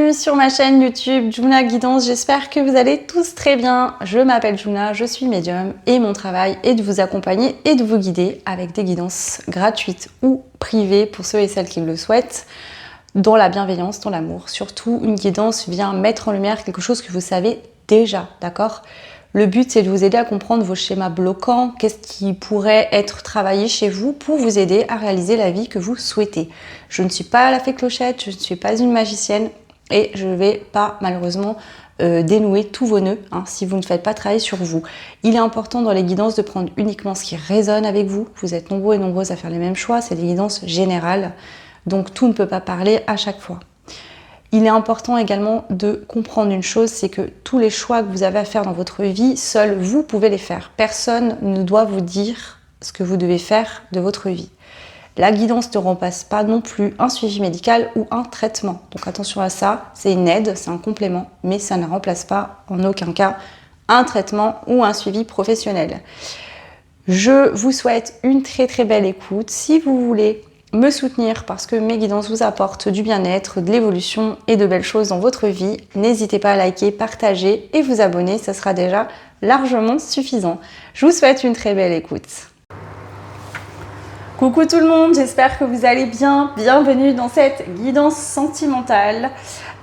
bienvenue sur ma chaîne YouTube Juna Guidance, j'espère que vous allez tous très bien. Je m'appelle Juna, je suis médium et mon travail est de vous accompagner et de vous guider avec des guidances gratuites ou privées pour ceux et celles qui le souhaitent, dans la bienveillance, dans l'amour. Surtout, une guidance vient mettre en lumière quelque chose que vous savez déjà, d'accord ? Le but, c'est de vous aider à comprendre vos schémas bloquants, qu'est-ce qui pourrait être travaillé chez vous pour vous aider à réaliser la vie que vous souhaitez. Je ne suis pas la fée clochette, je ne suis pas une magicienne et je ne vais pas malheureusement dénouer tous vos nœuds si vous ne faites pas travailler sur vous. Il est important dans les guidances de prendre uniquement ce qui résonne avec vous. Vous êtes nombreux et nombreuses à faire les mêmes choix, c'est des guidances générales, donc tout ne peut pas parler à chaque fois. Il est important également de comprendre une chose, c'est que tous les choix que vous avez à faire dans votre vie, seuls vous pouvez les faire. Personne ne doit vous dire ce que vous devez faire de votre vie. La guidance ne remplace pas non plus un suivi médical ou un traitement. Donc attention à ça, c'est une aide, c'est un complément, mais ça ne remplace pas en aucun cas un traitement ou un suivi professionnel. Je vous souhaite une très très belle écoute. Si vous voulez me soutenir parce que mes guidances vous apportent du bien-être, de l'évolution et de belles choses dans votre vie, n'hésitez pas à liker, partager et vous abonner, ça sera déjà largement suffisant. Je vous souhaite une très belle écoute. Coucou tout le monde, j'espère que vous allez bien. Bienvenue dans cette guidance sentimentale.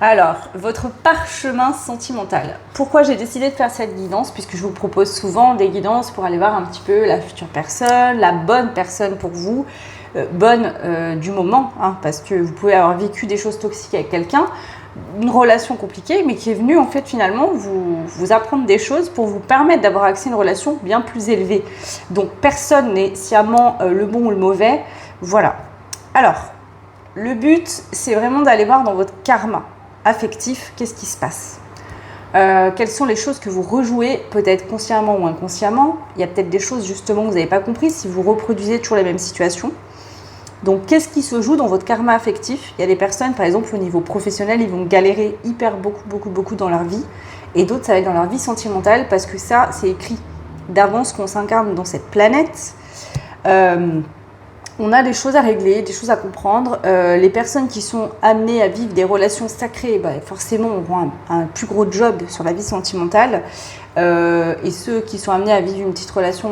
Alors, votre parchemin sentimental. Pourquoi j'ai décidé de faire cette guidance? Puisque je vous propose souvent des guidances pour aller voir un petit peu la future personne, la bonne personne pour vous. Bonne du moment, parce que vous pouvez avoir vécu des choses toxiques avec quelqu'un, une relation compliquée, mais qui est venue en fait finalement vous apprendre des choses pour vous permettre d'avoir accès à une relation bien plus élevée. Donc personne n'est sciemment le bon ou le mauvais, voilà. Alors, le but, c'est vraiment d'aller voir dans votre karma affectif, qu'est-ce qui se passe. Quelles sont les choses que vous rejouez, peut-être consciemment ou inconsciemment. Il y a peut-être des choses justement que vous n'avez pas compris si vous reproduisez toujours les mêmes situations. Donc, qu'est-ce qui se joue dans votre karma affectif? Il y a des personnes, par exemple, au niveau professionnel, ils vont galérer beaucoup dans leur vie. Et d'autres, ça va être dans leur vie sentimentale, parce que ça, c'est écrit d'avance qu'on s'incarne dans cette planète. On a des choses à régler, des choses à comprendre. Les personnes qui sont amenées à vivre des relations sacrées, forcément, auront un plus gros job sur la vie sentimentale. Et ceux qui sont amenés à vivre une petite relation,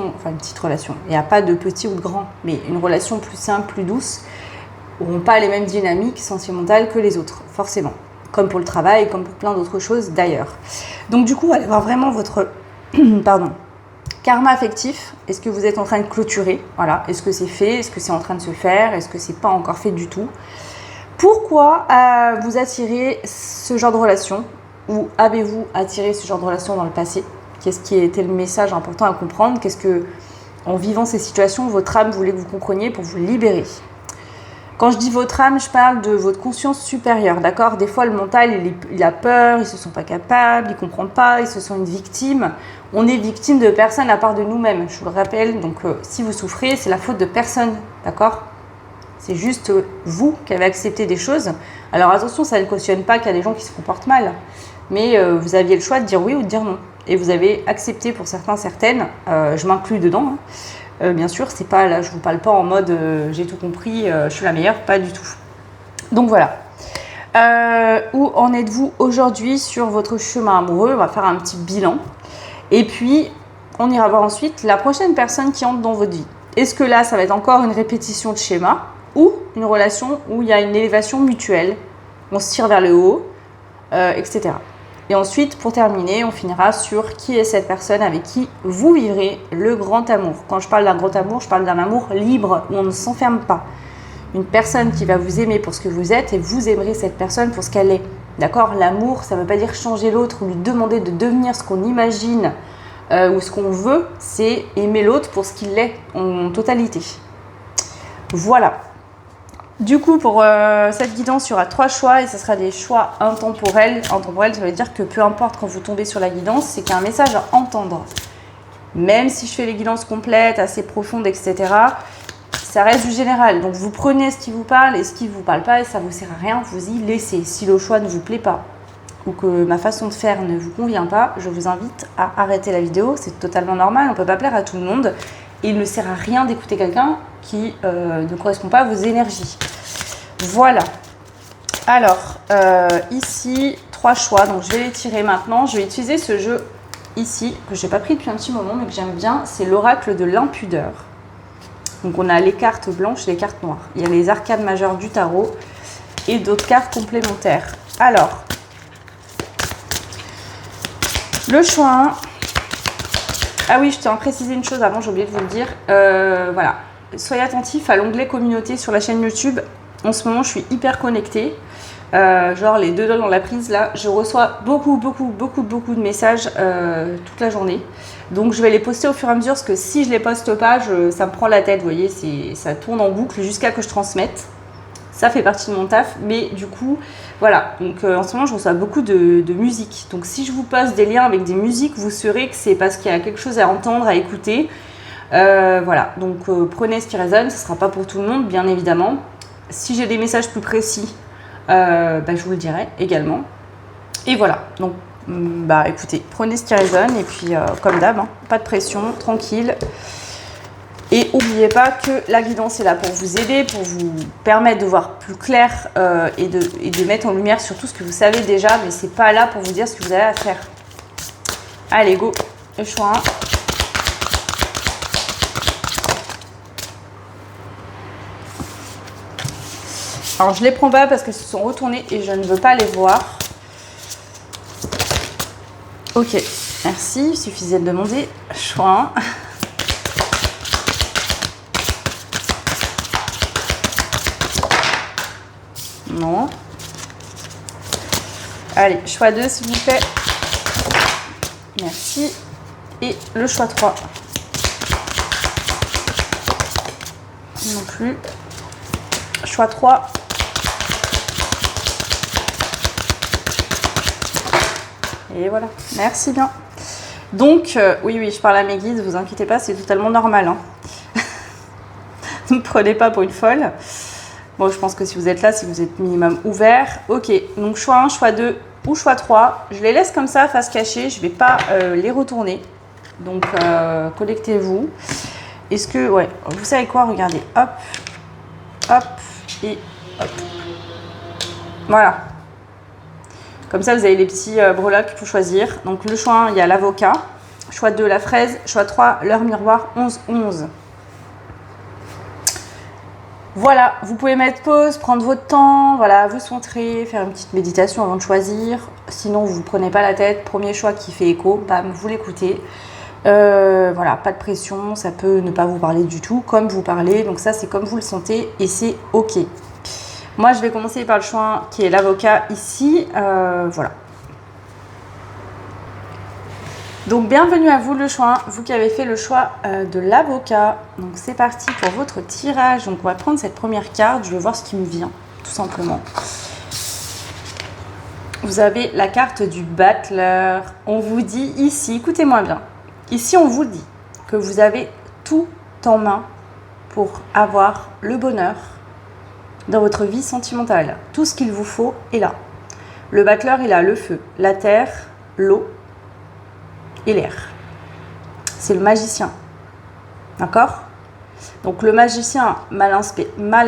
il n'y a pas de petit ou de grand, mais une relation plus simple, plus douce, n'auront pas les mêmes dynamiques sentimentales que les autres, forcément. Comme pour le travail, comme pour plein d'autres choses d'ailleurs. Donc du coup, allez voir vraiment votre karma affectif. Est-ce que vous êtes en train de clôturer? Voilà. Est-ce que c'est fait? Est-ce que c'est en train de se faire? Est-ce que c'est pas encore fait du tout? Pourquoi vous attirez ce genre de relation? Ou avez-vous attiré ce genre de relation dans le passé? Qu'est-ce qui était le message important à comprendre? Qu'est-ce que, en vivant ces situations, votre âme voulait que vous compreniez pour vous libérer? Quand je dis votre âme, je parle de votre conscience supérieure, d'accord? Des fois, le mental, il a peur, il ne se sent pas capable, il ne comprend pas, il se sent une victime. On est victime de personne à part de nous-mêmes, je vous le rappelle. Donc, si vous souffrez, c'est la faute de personne, d'accord? C'est juste vous qui avez accepté des choses. Alors, attention, ça ne cautionne pas qu'il y a des gens qui se comportent mal. Mais vous aviez le choix de dire oui ou de dire non. Et vous avez accepté pour certains, certaines, je m'inclus dedans, bien sûr, c'est pas là, je vous parle pas en mode j'ai tout compris, je suis la meilleure, pas du tout. Donc voilà. Où en êtes-vous aujourd'hui sur votre chemin amoureux? On va faire un petit bilan. Et puis, on ira voir ensuite la prochaine personne qui entre dans votre vie. Est-ce que là, ça va être encore une répétition de schéma ou une relation où il y a une élévation mutuelle, on se tire vers le haut, etc. Et ensuite, pour terminer, on finira sur qui est cette personne avec qui vous vivrez le grand amour. Quand je parle d'un grand amour, je parle d'un amour libre, où on ne s'enferme pas. Une personne qui va vous aimer pour ce que vous êtes et vous aimerez cette personne pour ce qu'elle est. D'accord? L'amour, ça ne veut pas dire changer l'autre ou lui demander de devenir ce qu'on imagine ou ce qu'on veut. C'est aimer l'autre pour ce qu'il est en totalité. Voilà. Du coup, pour cette guidance, il y aura 3 choix et ce sera des choix intemporels. Intemporel, ça veut dire que peu importe quand vous tombez sur la guidance, c'est qu'il y a un message à entendre. Même si je fais les guidances complètes, assez profondes, etc., ça reste du général. Donc, vous prenez ce qui vous parle et ce qui ne vous parle pas et ça ne vous sert à rien, vous y laissez. Si le choix ne vous plaît pas ou que ma façon de faire ne vous convient pas, je vous invite à arrêter la vidéo. C'est totalement normal, on ne peut pas plaire à tout le monde. Et il ne sert à rien d'écouter quelqu'un qui ne correspond pas à vos énergies. Voilà. Alors, ici, 3 choix. Donc, je vais les tirer maintenant. Je vais utiliser ce jeu ici, que je n'ai pas pris depuis un petit moment, mais que j'aime bien. C'est l'oracle de l'impudeur. Donc, on a les cartes blanches et les cartes noires. Il y a les arcanes majeures du tarot et d'autres cartes complémentaires. Alors, le choix 1. Ah oui, je tiens à préciser une chose avant, j'ai oublié de vous le dire. Voilà, soyez attentifs à l'onglet communauté sur la chaîne YouTube. En ce moment, je suis hyper connectée. Genre les 2 doigts dans la prise, là, je reçois beaucoup de messages toute la journée. Donc, je vais les poster au fur et à mesure parce que si je les poste pas, ça me prend la tête, vous voyez, ça tourne en boucle jusqu'à que je transmette. Ça fait partie de mon taf, mais du coup, voilà. Donc, en ce moment, je reçois beaucoup de musique. Donc, si je vous poste des liens avec des musiques, vous saurez que c'est parce qu'il y a quelque chose à entendre, à écouter. Voilà. Donc, prenez ce qui résonne. Ce ne sera pas pour tout le monde, bien évidemment. Si j'ai des messages plus précis, je vous le dirai également. Et voilà. Donc, écoutez, prenez ce qui résonne. Et puis, comme d'hab, hein, pas de pression, tranquille. Et n'oubliez pas que la guidance est là pour vous aider, pour vous permettre de voir plus clair et de mettre en lumière sur tout ce que vous savez déjà, mais c'est pas là pour vous dire ce que vous avez à faire. Allez, go, le choix 1. Alors, je les prends pas parce qu'elles se sont retournées et je ne veux pas les voir. Ok, merci, il suffisait de demander. Choix 1. Non. Allez, choix 2, s'il vous plaît. Merci. Et le choix 3. Non plus. Choix 3. Et voilà. Merci bien. Donc, oui, je parle à mes guides, vous inquiétez pas, c'est totalement normal. Hein. Ne me prenez pas pour une folle. Bon, je pense que si vous êtes là, si vous êtes minimum ouvert. Ok, donc choix 1, choix 2 ou choix 3. Je les laisse comme ça, face cachée. Je ne vais pas les retourner. Donc, connectez-vous. Est-ce que... Ouais, vous savez quoi? Regardez. Hop, hop et hop. Voilà. Comme ça, vous avez les petits breloques pour choisir. Donc, le choix 1, il y a l'avocat. Choix 2, la fraise. Choix 3, l'heure miroir 11-11. Voilà, vous pouvez mettre pause, prendre votre temps, voilà, vous centrer, faire une petite méditation avant de choisir. Sinon, vous ne prenez pas la tête. Premier choix qui fait écho, bam, vous l'écoutez. Voilà, pas de pression, ça peut ne pas vous parler du tout, comme vous parlez. Donc ça, c'est comme vous le sentez et c'est OK. Moi, je vais commencer par le choix qui est l'avocat ici. Voilà. Donc, bienvenue à vous le choix, vous qui avez fait le choix de l'avocat. Donc, c'est parti pour votre tirage. Donc, on va prendre cette première carte. Je vais voir ce qui me vient, tout simplement. Vous avez la carte du battleur. On vous dit ici, écoutez-moi bien. Ici, on vous dit que vous avez tout en main pour avoir le bonheur dans votre vie sentimentale. Tout ce qu'il vous faut est là. Le battleur, il a le feu, la terre, l'eau et l'air. C'est le magicien. D'accord? Donc le magicien mal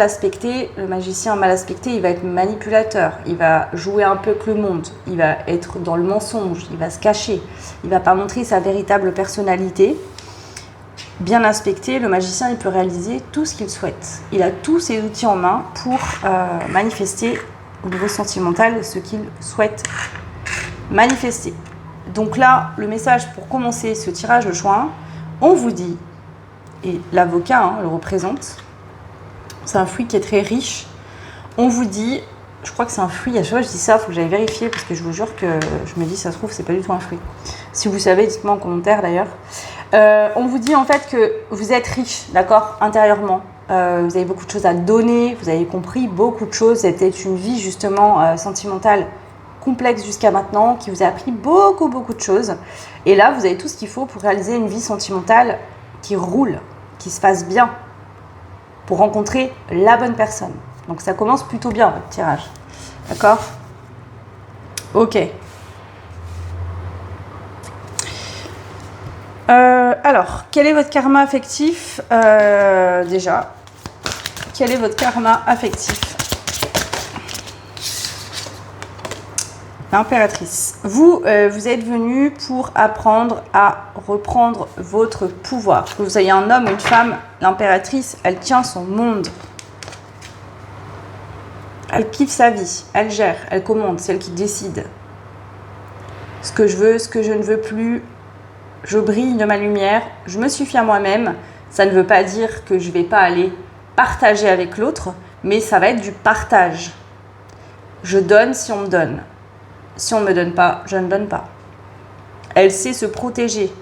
aspecté, il va être manipulateur, il va jouer un peu avec le monde, il va être dans le mensonge, il va se cacher, il va pas montrer sa véritable personnalité. Bien aspecté, le magicien, il peut réaliser tout ce qu'il souhaite. Il a tous ses outils en main pour manifester au niveau sentimental ce qu'il souhaite manifester. Donc là, le message pour commencer ce tirage, le choix 1, on vous dit, et l'avocat le représente, c'est un fruit qui est très riche. On vous dit, je crois que c'est un fruit, à chaque fois je dis ça, il faut que j'aille vérifier parce que je vous jure que je me dis, ça se trouve, c'est pas du tout un fruit. Si vous savez, dites-moi en commentaire d'ailleurs. On vous dit en fait que vous êtes riche, d'accord, intérieurement. Vous avez beaucoup de choses à donner, vous avez compris beaucoup de choses. C'était une vie justement sentimentale complexe jusqu'à maintenant, qui vous a appris beaucoup de choses. Et là, vous avez tout ce qu'il faut pour réaliser une vie sentimentale qui roule, qui se passe bien, pour rencontrer la bonne personne. Donc ça commence plutôt bien, votre tirage. D'accord? Ok. Alors, quel est votre karma affectif? Déjà, quel est votre karma affectif? L'impératrice. Vous êtes venu pour apprendre à reprendre votre pouvoir. Que vous soyez un homme ou une femme, l'impératrice, elle tient son monde. Elle kiffe sa vie, elle gère, elle commande, c'est elle qui décide. Ce que je veux, ce que je ne veux plus, je brille de ma lumière, je me suffis à moi-même. Ça ne veut pas dire que je ne vais pas aller partager avec l'autre, mais ça va être du partage. Je donne si on me donne. Si on ne me donne pas, je ne donne pas. Elle sait se protéger.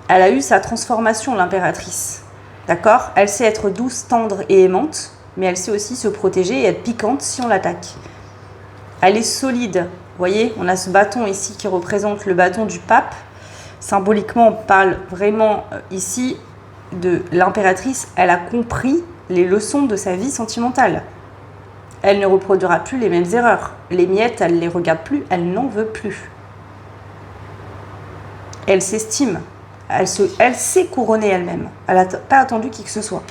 Elle a eu sa transformation, l'impératrice. D'accord? Elle sait être douce, tendre et aimante, mais elle sait aussi se protéger et être piquante si on l'attaque. Elle est solide. Vous voyez, on a ce bâton ici qui représente le bâton du pape. Symboliquement, on parle vraiment ici de l'impératrice. Elle a compris les leçons de sa vie sentimentale. Elle ne reproduira plus les mêmes erreurs. Les miettes, elle ne les regarde plus, elle n'en veut plus. Elle s'estime. Elle sait couronner elle-même. Elle n'a pas attendu qui que ce soit.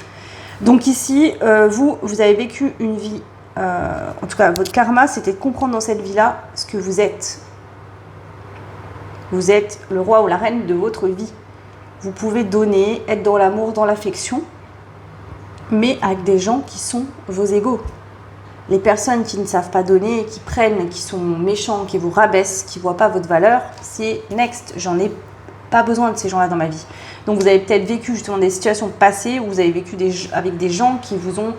Donc ici, vous avez vécu une vie, en tout cas votre karma, c'était de comprendre dans cette vie-là ce que vous êtes. Vous êtes le roi ou la reine de votre vie. Vous pouvez donner, être dans l'amour, dans l'affection, mais avec des gens qui sont vos égaux. Les personnes qui ne savent pas donner, qui prennent, qui sont méchants, qui vous rabaissent, qui ne voient pas votre valeur, c'est next. J'en ai pas besoin de ces gens-là dans ma vie. Donc vous avez peut-être vécu justement des situations passées où vous avez vécu avec des gens qui vous ont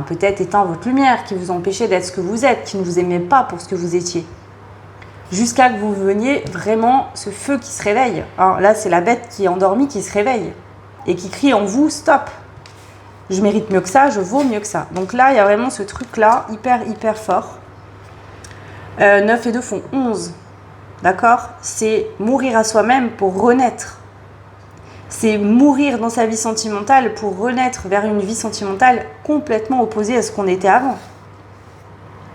peut-être éteint votre lumière, qui vous ont empêché d'être ce que vous êtes, qui ne vous aimaient pas pour ce que vous étiez. Jusqu'à que vous veniez vraiment ce feu qui se réveille. Alors là, c'est la bête qui est endormie qui se réveille et qui crie en vous, stop. Je mérite mieux que ça, je vaux mieux que ça. Donc là, il y a vraiment ce truc-là, hyper fort. 9 et 2 font 11. D'accord? C'est mourir à soi-même pour renaître. C'est mourir dans sa vie sentimentale pour renaître vers une vie sentimentale complètement opposée à ce qu'on était avant.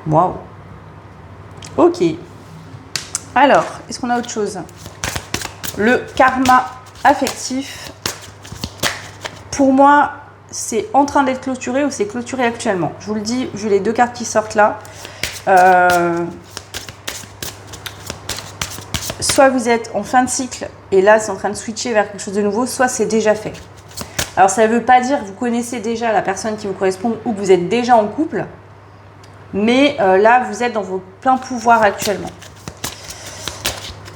Waouh! Ok. Alors, est-ce qu'on a autre chose? Le karma affectif. Pour moi, c'est en train d'être clôturé ou c'est clôturé actuellement. Je vous le dis, vu les deux cartes qui sortent là. Soit vous êtes en fin de cycle et là c'est en train de switcher vers quelque chose de nouveau, soit c'est déjà fait. Alors ça ne veut pas dire que vous connaissez déjà la personne qui vous correspond ou que vous êtes déjà en couple, mais là vous êtes dans vos pleins pouvoirs actuellement.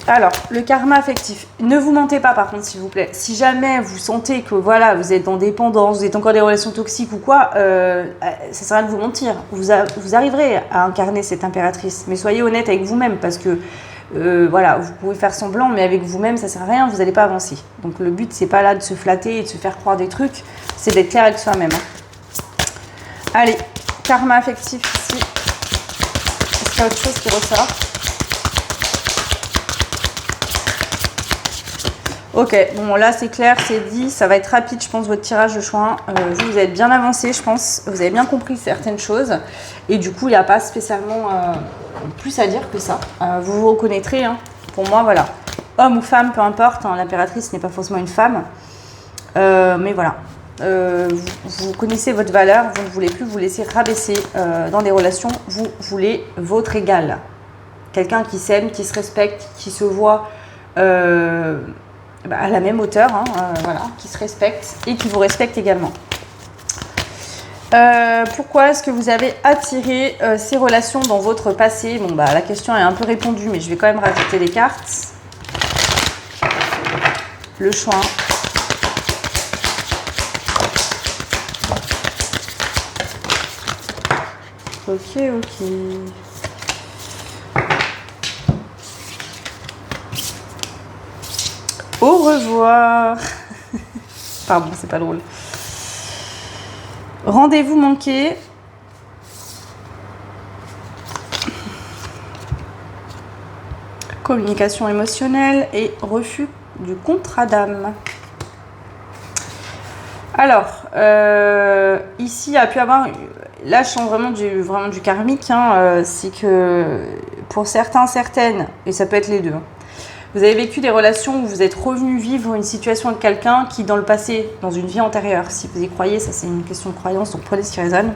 Alors, le karma affectif. Ne vous mentez pas par contre, s'il vous plaît. Si jamais vous sentez que voilà, vous êtes en dépendance, vous êtes encore des relations toxiques ou quoi, ça sert à rien de vous mentir. Vous arriverez à incarner cette impératrice. Mais soyez honnête avec vous-même parce que voilà, vous pouvez faire semblant, mais avec vous-même, ça sert à rien, vous n'allez pas avancer. Donc le but, c'est pas là de se flatter et de se faire croire des trucs, c'est d'être clair avec soi-même. Allez, karma affectif ici. Est-ce qu'il y a autre chose qui ressort? Ok, bon là c'est clair, c'est dit, ça va être rapide, je pense, votre tirage de choix. Vous êtes bien avancé, je pense, vous avez bien compris certaines choses. Et du coup, il n'y a pas spécialement plus à dire que ça. Vous vous reconnaîtrez, hein. Pour moi, voilà. Homme ou femme, peu importe, hein, l'impératrice n'est pas forcément une femme. Mais voilà, vous connaissez votre valeur, vous ne voulez plus vous laisser rabaisser dans des relations, vous voulez votre égal. Quelqu'un qui s'aime, qui se respecte, qui se voit... à la même hauteur, hein, voilà, qui se respecte et qui vous respecte également. Pourquoi est-ce que vous avez attiré ces relations dans votre passé? Bon, la question est un peu répondue, mais je vais quand même rajouter les cartes. Le choix. Ok. Au revoir. Pardon, c'est pas drôle. Rendez-vous manqué. Communication émotionnelle et refus du contrat d'âme. Alors, ici, il y a pu avoir... Là, je sens vraiment du karmique. Hein, c'est que pour certains, certaines, et ça peut être les deux, hein, vous avez vécu des relations où vous êtes revenu vivre une situation avec quelqu'un qui, dans le passé, dans une vie antérieure, si vous y croyez, ça c'est une question de croyance, donc prenez ce qui résonne,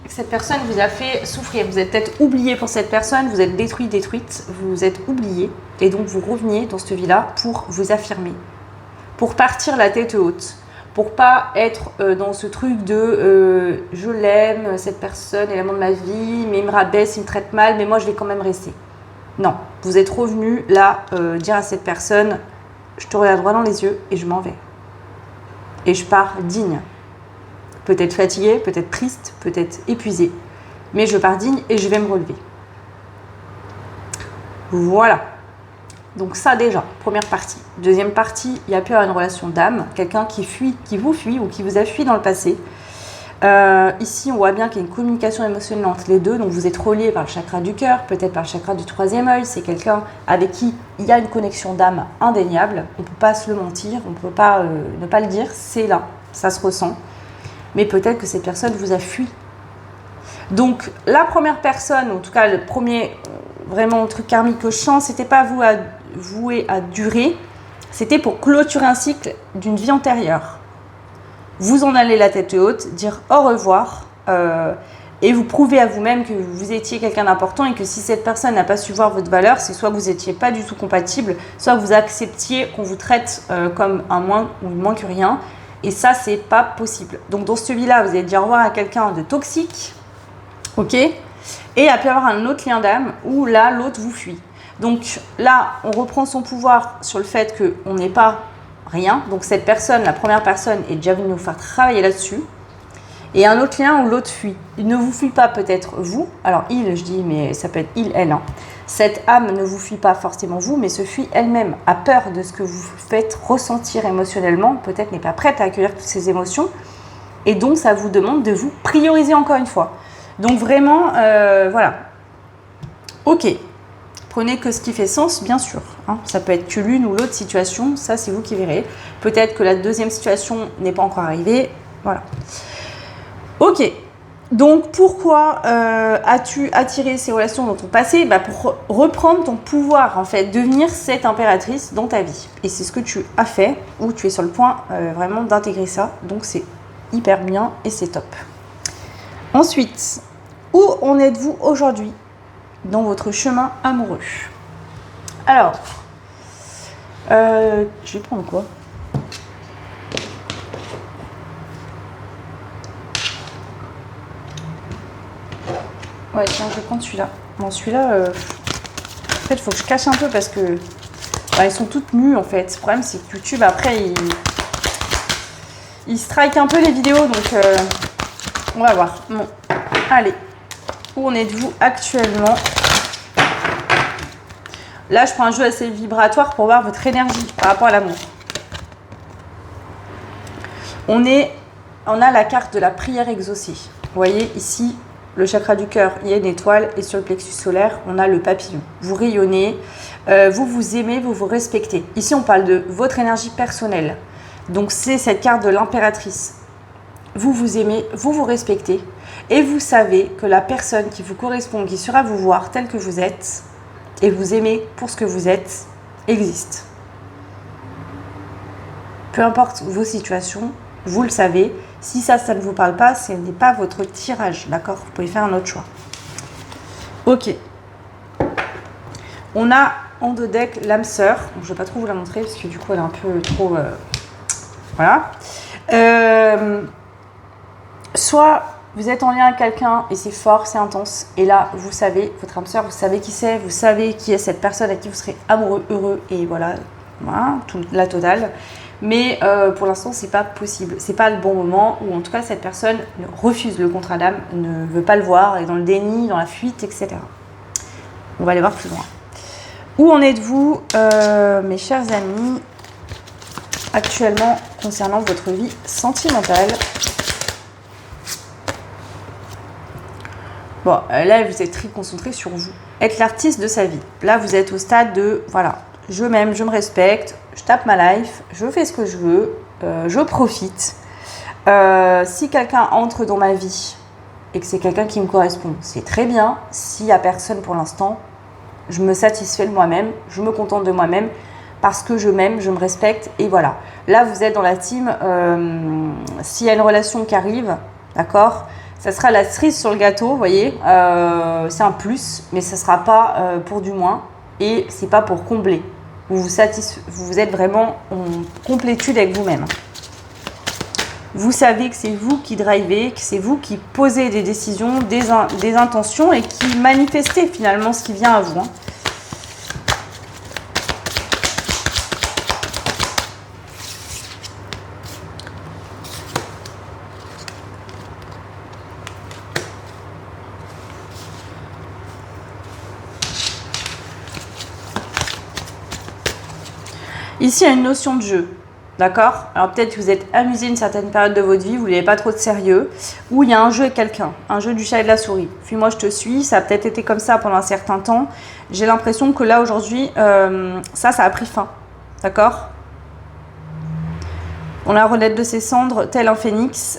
Cette personne vous a fait souffrir. Vous êtes peut-être oublié pour cette personne, vous êtes détruit, détruite, vous êtes oublié. Et donc vous reveniez dans cette vie-là pour vous affirmer. Pour partir la tête haute. Pour pas être dans ce truc de je l'aime, cette personne est l'amour de ma vie, mais il me rabaisse, il me traite mal, mais moi je vais quand même rester. Non, vous êtes revenu là dire à cette personne, je te regarde droit dans les yeux et je m'en vais. Et je pars digne. Peut-être fatiguée, peut-être triste, peut-être épuisée. Mais je pars digne et je vais me relever. Voilà. Donc ça déjà, première partie. Deuxième partie, il y a pu avoir une relation d'âme, quelqu'un qui fuit, qui vous fuit ou qui vous a fui dans le passé. Ici, on voit bien qu'il y a une communication émotionnelle entre les deux. Donc vous êtes relié par le chakra du cœur, peut-être par le chakra du troisième œil. C'est quelqu'un avec qui il y a une connexion d'âme indéniable. On ne peut pas se le mentir, on ne peut pas ne pas le dire. C'est là, ça se ressent. Mais peut-être que cette personne vous a fui. Donc la première personne, en tout cas le premier vraiment truc karmique que je sens, c'était pas voué à durer, c'était pour clôturer un cycle d'une vie antérieure. Vous en allez la tête haute, dire au revoir et vous prouver à vous-même que vous étiez quelqu'un d'important et que si cette personne n'a pas su voir votre valeur, c'est soit que vous n'étiez pas du tout compatible, soit que vous acceptiez qu'on vous traite comme un moins ou moins que rien. Et ça, c'est pas possible. Donc, dans cette vie-là, vous allez dire au revoir à quelqu'un de toxique. Ok ? Et il y a pu y avoir un autre lien d'âme où là, l'autre vous fuit. Donc là, on reprend son pouvoir sur le fait qu'on n'est pas rien. Donc, cette personne, la première personne, est déjà venue nous faire travailler là-dessus. Et un autre lien où l'autre fuit. Il ne vous fuit pas peut-être vous. Alors, il, je dis, mais ça peut être il, elle. Hein. Cette âme ne vous fuit pas forcément vous, mais se fuit elle-même, a peur de ce que vous faites ressentir émotionnellement, peut-être n'est pas prête à accueillir toutes ces émotions, et donc ça vous demande de vous prioriser encore une fois. Donc vraiment, voilà. Ok, prenez que ce qui fait sens, bien sûr. Hein. Ça peut être que l'une ou l'autre situation, ça c'est vous qui verrez. Peut-être que la deuxième situation n'est pas encore arrivée, voilà. Ok. Donc, pourquoi as-tu attiré ces relations dans ton passé ? Pour reprendre ton pouvoir, en fait, devenir cette impératrice dans ta vie. Et c'est ce que tu as fait, ou tu es sur le point vraiment d'intégrer ça. Donc, c'est hyper bien et c'est top. Ensuite, où en êtes-vous aujourd'hui dans votre chemin amoureux ? Alors, je vais prendre quoi ? Ouais, tiens, je vais prendre celui-là. Bon, celui-là, en fait, il faut que je cache un peu parce que elles sont toutes nues, en fait. Le problème, c'est que YouTube, après, il strike un peu les vidéos, donc on va voir. Bon, allez. Où en êtes-vous actuellement ? Là, je prends un jeu assez vibratoire pour voir votre énergie par rapport à l'amour. On a la carte de la prière exaucée. Vous voyez, ici, le chakra du cœur, il y a une étoile et sur le plexus solaire, on a le papillon. Vous rayonnez, vous vous aimez, vous vous respectez. Ici, on parle de votre énergie personnelle. Donc, c'est cette carte de l'impératrice. Vous vous aimez, vous vous respectez et vous savez que la personne qui vous correspond, qui sera vous voir tel que vous êtes et vous aimez pour ce que vous êtes, existe. Peu importe vos situations, vous le savez. Si ça ne vous parle pas, ce n'est pas votre tirage, d'accord ? Vous pouvez faire un autre choix. Ok. On a en deux decks l'âme sœur. Je ne vais pas trop vous la montrer parce que du coup, elle est un peu trop... Voilà. Soit vous êtes en lien avec quelqu'un et c'est fort, c'est intense. Et là, vous savez, votre âme sœur, vous savez qui c'est, vous savez qui est cette personne avec qui vous serez amoureux, heureux et voilà, la totale. Mais pour l'instant, c'est pas possible. C'est pas le bon moment, ou en tout cas, cette personne refuse le contrat d'âme, ne veut pas le voir, est dans le déni, dans la fuite, etc. On va aller voir plus loin. Où en êtes-vous, mes chers amis, actuellement concernant votre vie sentimentale ? Bon, là, vous êtes très concentré sur vous. Être l'artiste de sa vie. Là, vous êtes au stade de, voilà, je m'aime, je me respecte, je tape ma life, je fais ce que je veux, je profite. Si quelqu'un entre dans ma vie et que c'est quelqu'un qui me correspond, c'est très bien. S'il n'y a personne pour l'instant, je me satisfais de moi-même, je me contente de moi-même parce que je m'aime, je me respecte et voilà. Là, vous êtes dans la team, s'il y a une relation qui arrive, d'accord ? Ça sera la cerise sur le gâteau, vous voyez. C'est un plus, mais ça ne sera pas pour du moins. Et c'est pas pour combler. Vous êtes vraiment en complétude avec vous-même. Vous savez que c'est vous qui drivez, que c'est vous qui posez des décisions, des intentions et qui manifestez finalement ce qui vient à vous. Hein. Ici, il y a une notion de jeu. D'accord? Alors peut-être que vous êtes amusé une certaine période de votre vie, vous n'avez pas trop de sérieux, ou il y a un jeu avec quelqu'un, un jeu du chat et de la souris. Puis moi je te suis, ça a peut-être été comme ça pendant un certain temps. J'ai l'impression que là aujourd'hui, ça a pris fin. D'accord? On a renaître de ses cendres, tel un phénix.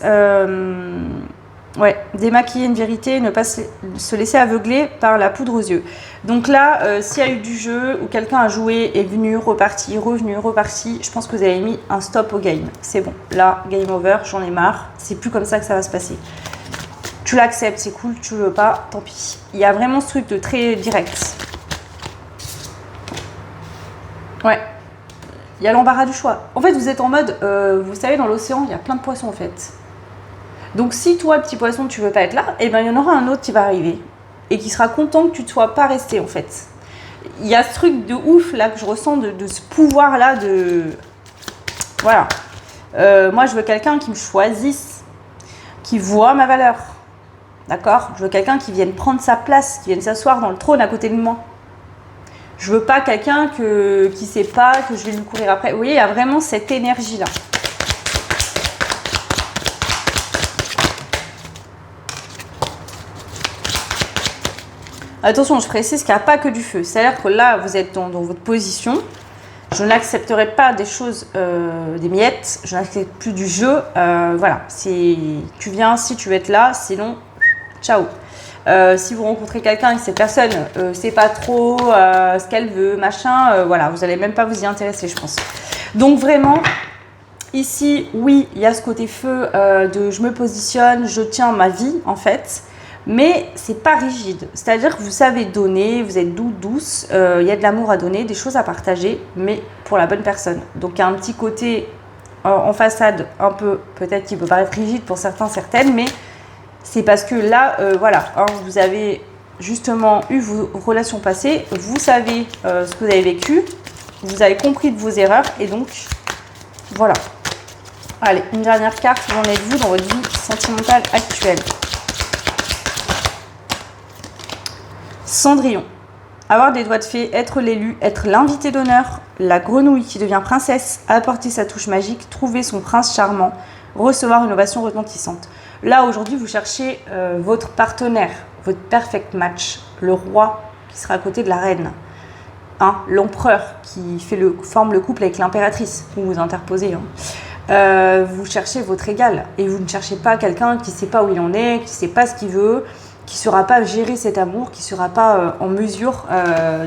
Ouais, démaquiller une vérité, ne pas se laisser aveugler par la poudre aux yeux. Donc là, s'il y a eu du jeu où quelqu'un a joué, est venu, reparti, revenu, reparti, je pense que vous avez mis un stop au game. C'est bon, là, game over, j'en ai marre. C'est plus comme ça que ça va se passer. Tu l'acceptes, c'est cool, tu veux pas, tant pis. Il y a vraiment ce truc de très direct. Ouais. Il y a l'embarras du choix. En fait, vous êtes en mode, vous savez, dans l'océan, il y a plein de poissons en fait. Donc si toi, petit poisson, tu veux pas être là, eh ben il y en aura un autre qui va arriver et qui sera content que tu ne sois pas resté en fait. Il y a ce truc de ouf là que je ressens de ce pouvoir là de... Voilà. Moi, je veux quelqu'un qui me choisisse, qui voit ma valeur. D'accord? Je veux quelqu'un qui vienne prendre sa place, qui vienne s'asseoir dans le trône à côté de moi. Je veux pas quelqu'un qui sait pas que je vais lui courir après. Vous voyez, il y a vraiment cette énergie là. Attention, je précise qu'il n'y a pas que du feu. C'est-à-dire que là, vous êtes dans votre position. Je n'accepterai pas des choses, des miettes. Je n'accepte plus du jeu. Voilà, tu viens si tu veux être là. Sinon, ciao. Si vous rencontrez quelqu'un et que cette personne ne sait pas trop ce qu'elle veut, machin, voilà, vous n'allez même pas vous y intéresser, je pense. Donc vraiment, ici, oui, il y a ce côté feu de je me positionne, je tiens ma vie, en fait. Mais c'est pas rigide, c'est-à-dire que vous savez donner, vous êtes douce, il y a de l'amour à donner, des choses à partager, mais pour la bonne personne. Donc il y a un petit côté en façade un peu, peut-être qui peut paraître rigide pour certains, certaines, mais c'est parce que là, voilà, hein, vous avez justement eu vos relations passées, vous savez ce que vous avez vécu, vous avez compris de vos erreurs, et donc voilà. Allez, une dernière carte, où en êtes-vous dans votre vie sentimentale actuelle? Cendrillon. Avoir des doigts de fée, être l'élu, être l'invité d'honneur, la grenouille qui devient princesse, apporter sa touche magique, trouver son prince charmant, recevoir une ovation retentissante. Là, aujourd'hui, vous cherchez votre partenaire, votre perfect match, le roi qui sera à côté de la reine, hein, l'empereur qui forme le couple avec l'impératrice, vous vous interposez. Hein. Vous cherchez votre égal et vous ne cherchez pas quelqu'un qui ne sait pas où il en est, qui ne sait pas ce qu'il veut, qui ne saura pas gérer cet amour, qui ne sera pas en mesure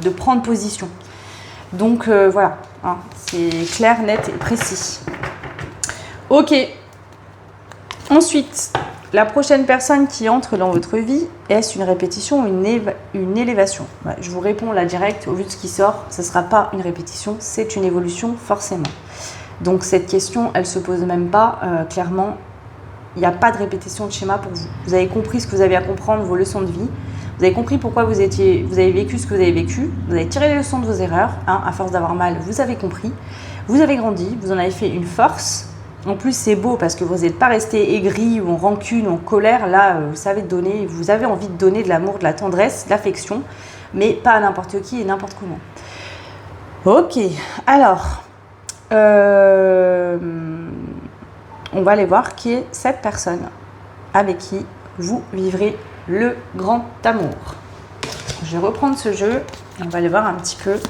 de prendre position. Donc voilà, hein, c'est clair, net et précis. Ok. Ensuite, la prochaine personne qui entre dans votre vie, est-ce une répétition ou une élévation? Je vous réponds là direct, au vu de ce qui sort, ce ne sera pas une répétition, c'est une évolution forcément. Donc cette question, elle ne se pose même pas, clairement. Il n'y a pas de répétition de schéma pour vous. Vous avez compris ce que vous avez à comprendre, vos leçons de vie. Vous avez compris pourquoi vous avez vécu ce que vous avez vécu. Vous avez tiré les leçons de vos erreurs. Hein, à force d'avoir mal, vous avez compris. Vous avez grandi, vous en avez fait une force. En plus, c'est beau parce que vous n'êtes pas resté aigri ou en rancune ou en colère. Là, vous savez donner, vous avez envie de donner de l'amour, de la tendresse, de l'affection, mais pas à n'importe qui et n'importe comment. Ok, alors... on va aller voir qui est cette personne avec qui vous vivrez le grand amour. Je vais reprendre ce jeu et on va aller voir un petit peu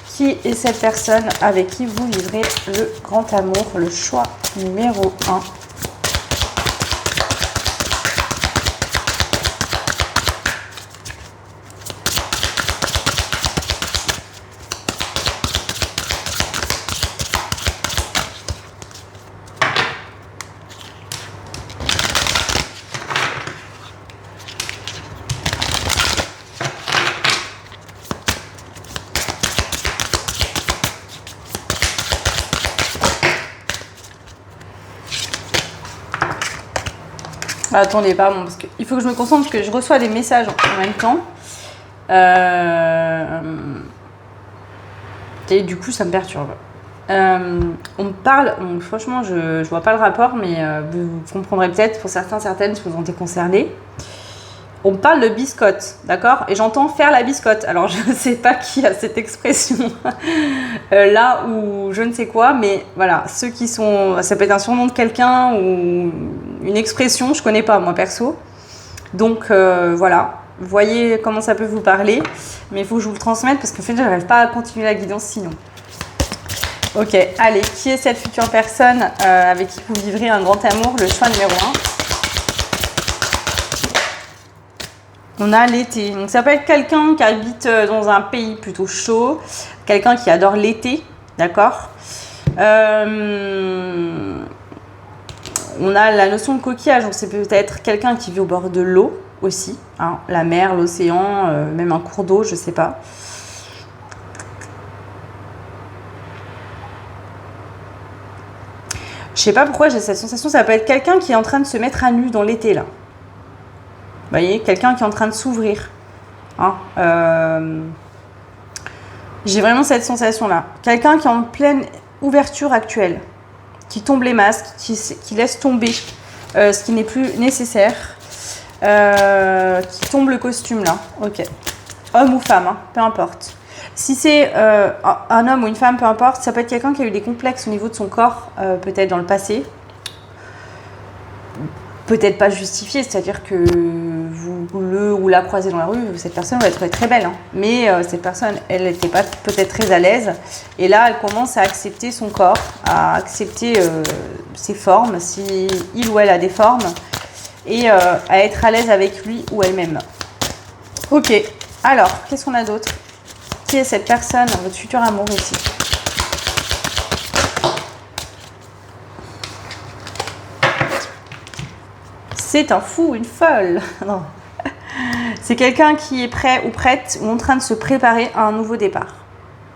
qui est cette personne avec qui vous vivrez le grand amour. Le choix numéro 1. Attendez, pardon, parce qu'il faut que je me concentre parce que je reçois des messages en même temps. Et du coup, ça me perturbe. On me parle, franchement, je vois pas le rapport, mais vous comprendrez peut-être pour certains, certaines, si vous en êtes concernés. On me parle de biscotte, d'accord? Et j'entends faire la biscotte. Alors, je ne sais pas qui a cette expression là ou je ne sais quoi, mais voilà, ceux qui sont... Ça peut être un surnom de quelqu'un ou une expression, je ne connais pas, moi, perso. Donc, voilà. Vous voyez comment ça peut vous parler, mais il faut que je vous le transmette parce qu'en fait, je n'arrive pas à continuer la guidance sinon. Ok, allez, qui est cette future personne avec qui vous vivrez un grand amour? Le choix numéro 1. On a l'été. Donc ça peut être quelqu'un qui habite dans un pays plutôt chaud, quelqu'un qui adore l'été, d'accord. On a la notion de coquillage, donc c'est peut-être quelqu'un qui vit au bord de l'eau aussi, hein, la mer, l'océan, même un cours d'eau, je sais pas. Je sais pas pourquoi j'ai cette sensation, ça peut être quelqu'un qui est en train de se mettre à nu dans l'été là. Vous voyez, quelqu'un qui est en train de s'ouvrir. Hein, j'ai vraiment cette sensation-là. Quelqu'un qui est en pleine ouverture actuelle, qui tombe les masques, qui laisse tomber ce qui n'est plus nécessaire, qui tombe le costume là. Ok. Homme ou femme, hein, peu importe. Si c'est un homme ou une femme, peu importe, ça peut être quelqu'un qui a eu des complexes au niveau de son corps, peut-être dans le passé. Peut-être pas justifié, c'est-à-dire que vous le ou la croisez dans la rue, cette personne va être très belle, hein. Mais cette personne, elle n'était pas peut-être très à l'aise, et là, elle commence à accepter son corps, à accepter ses formes, si il ou elle a des formes, et à être à l'aise avec lui ou elle-même. Ok, alors, qu'est-ce qu'on a d'autre? Qui est cette personne, votre futur amour ici? C'est un fou, une folle. Non. C'est quelqu'un qui est prêt ou prête ou en train de se préparer à un nouveau départ.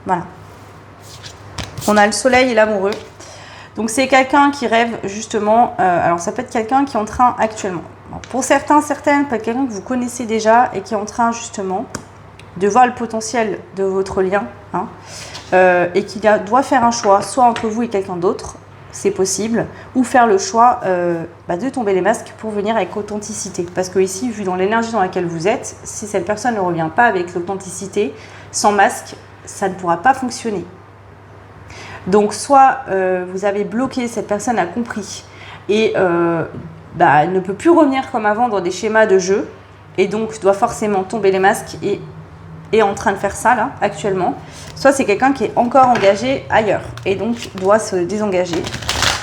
Voilà. On a le soleil et l'amoureux. Donc c'est quelqu'un qui rêve justement, alors ça peut être quelqu'un qui est en train actuellement. Bon, pour certains, certaines, peut être quelqu'un que vous connaissez déjà et qui est en train justement de voir le potentiel de votre lien, hein, et qui doit faire un choix, soit entre vous et quelqu'un d'autre, c'est possible, ou faire le choix de tomber les masques pour venir avec authenticité. Parce que ici, vu dans l'énergie dans laquelle vous êtes, si cette personne ne revient pas avec l'authenticité, sans masque, ça ne pourra pas fonctionner. Donc soit vous avez bloqué, cette personne a compris, et elle ne peut plus revenir comme avant dans des schémas de jeu, et donc doit forcément tomber les masques et est en train de faire ça là actuellement, soit c'est quelqu'un qui est encore engagé ailleurs et donc doit se désengager.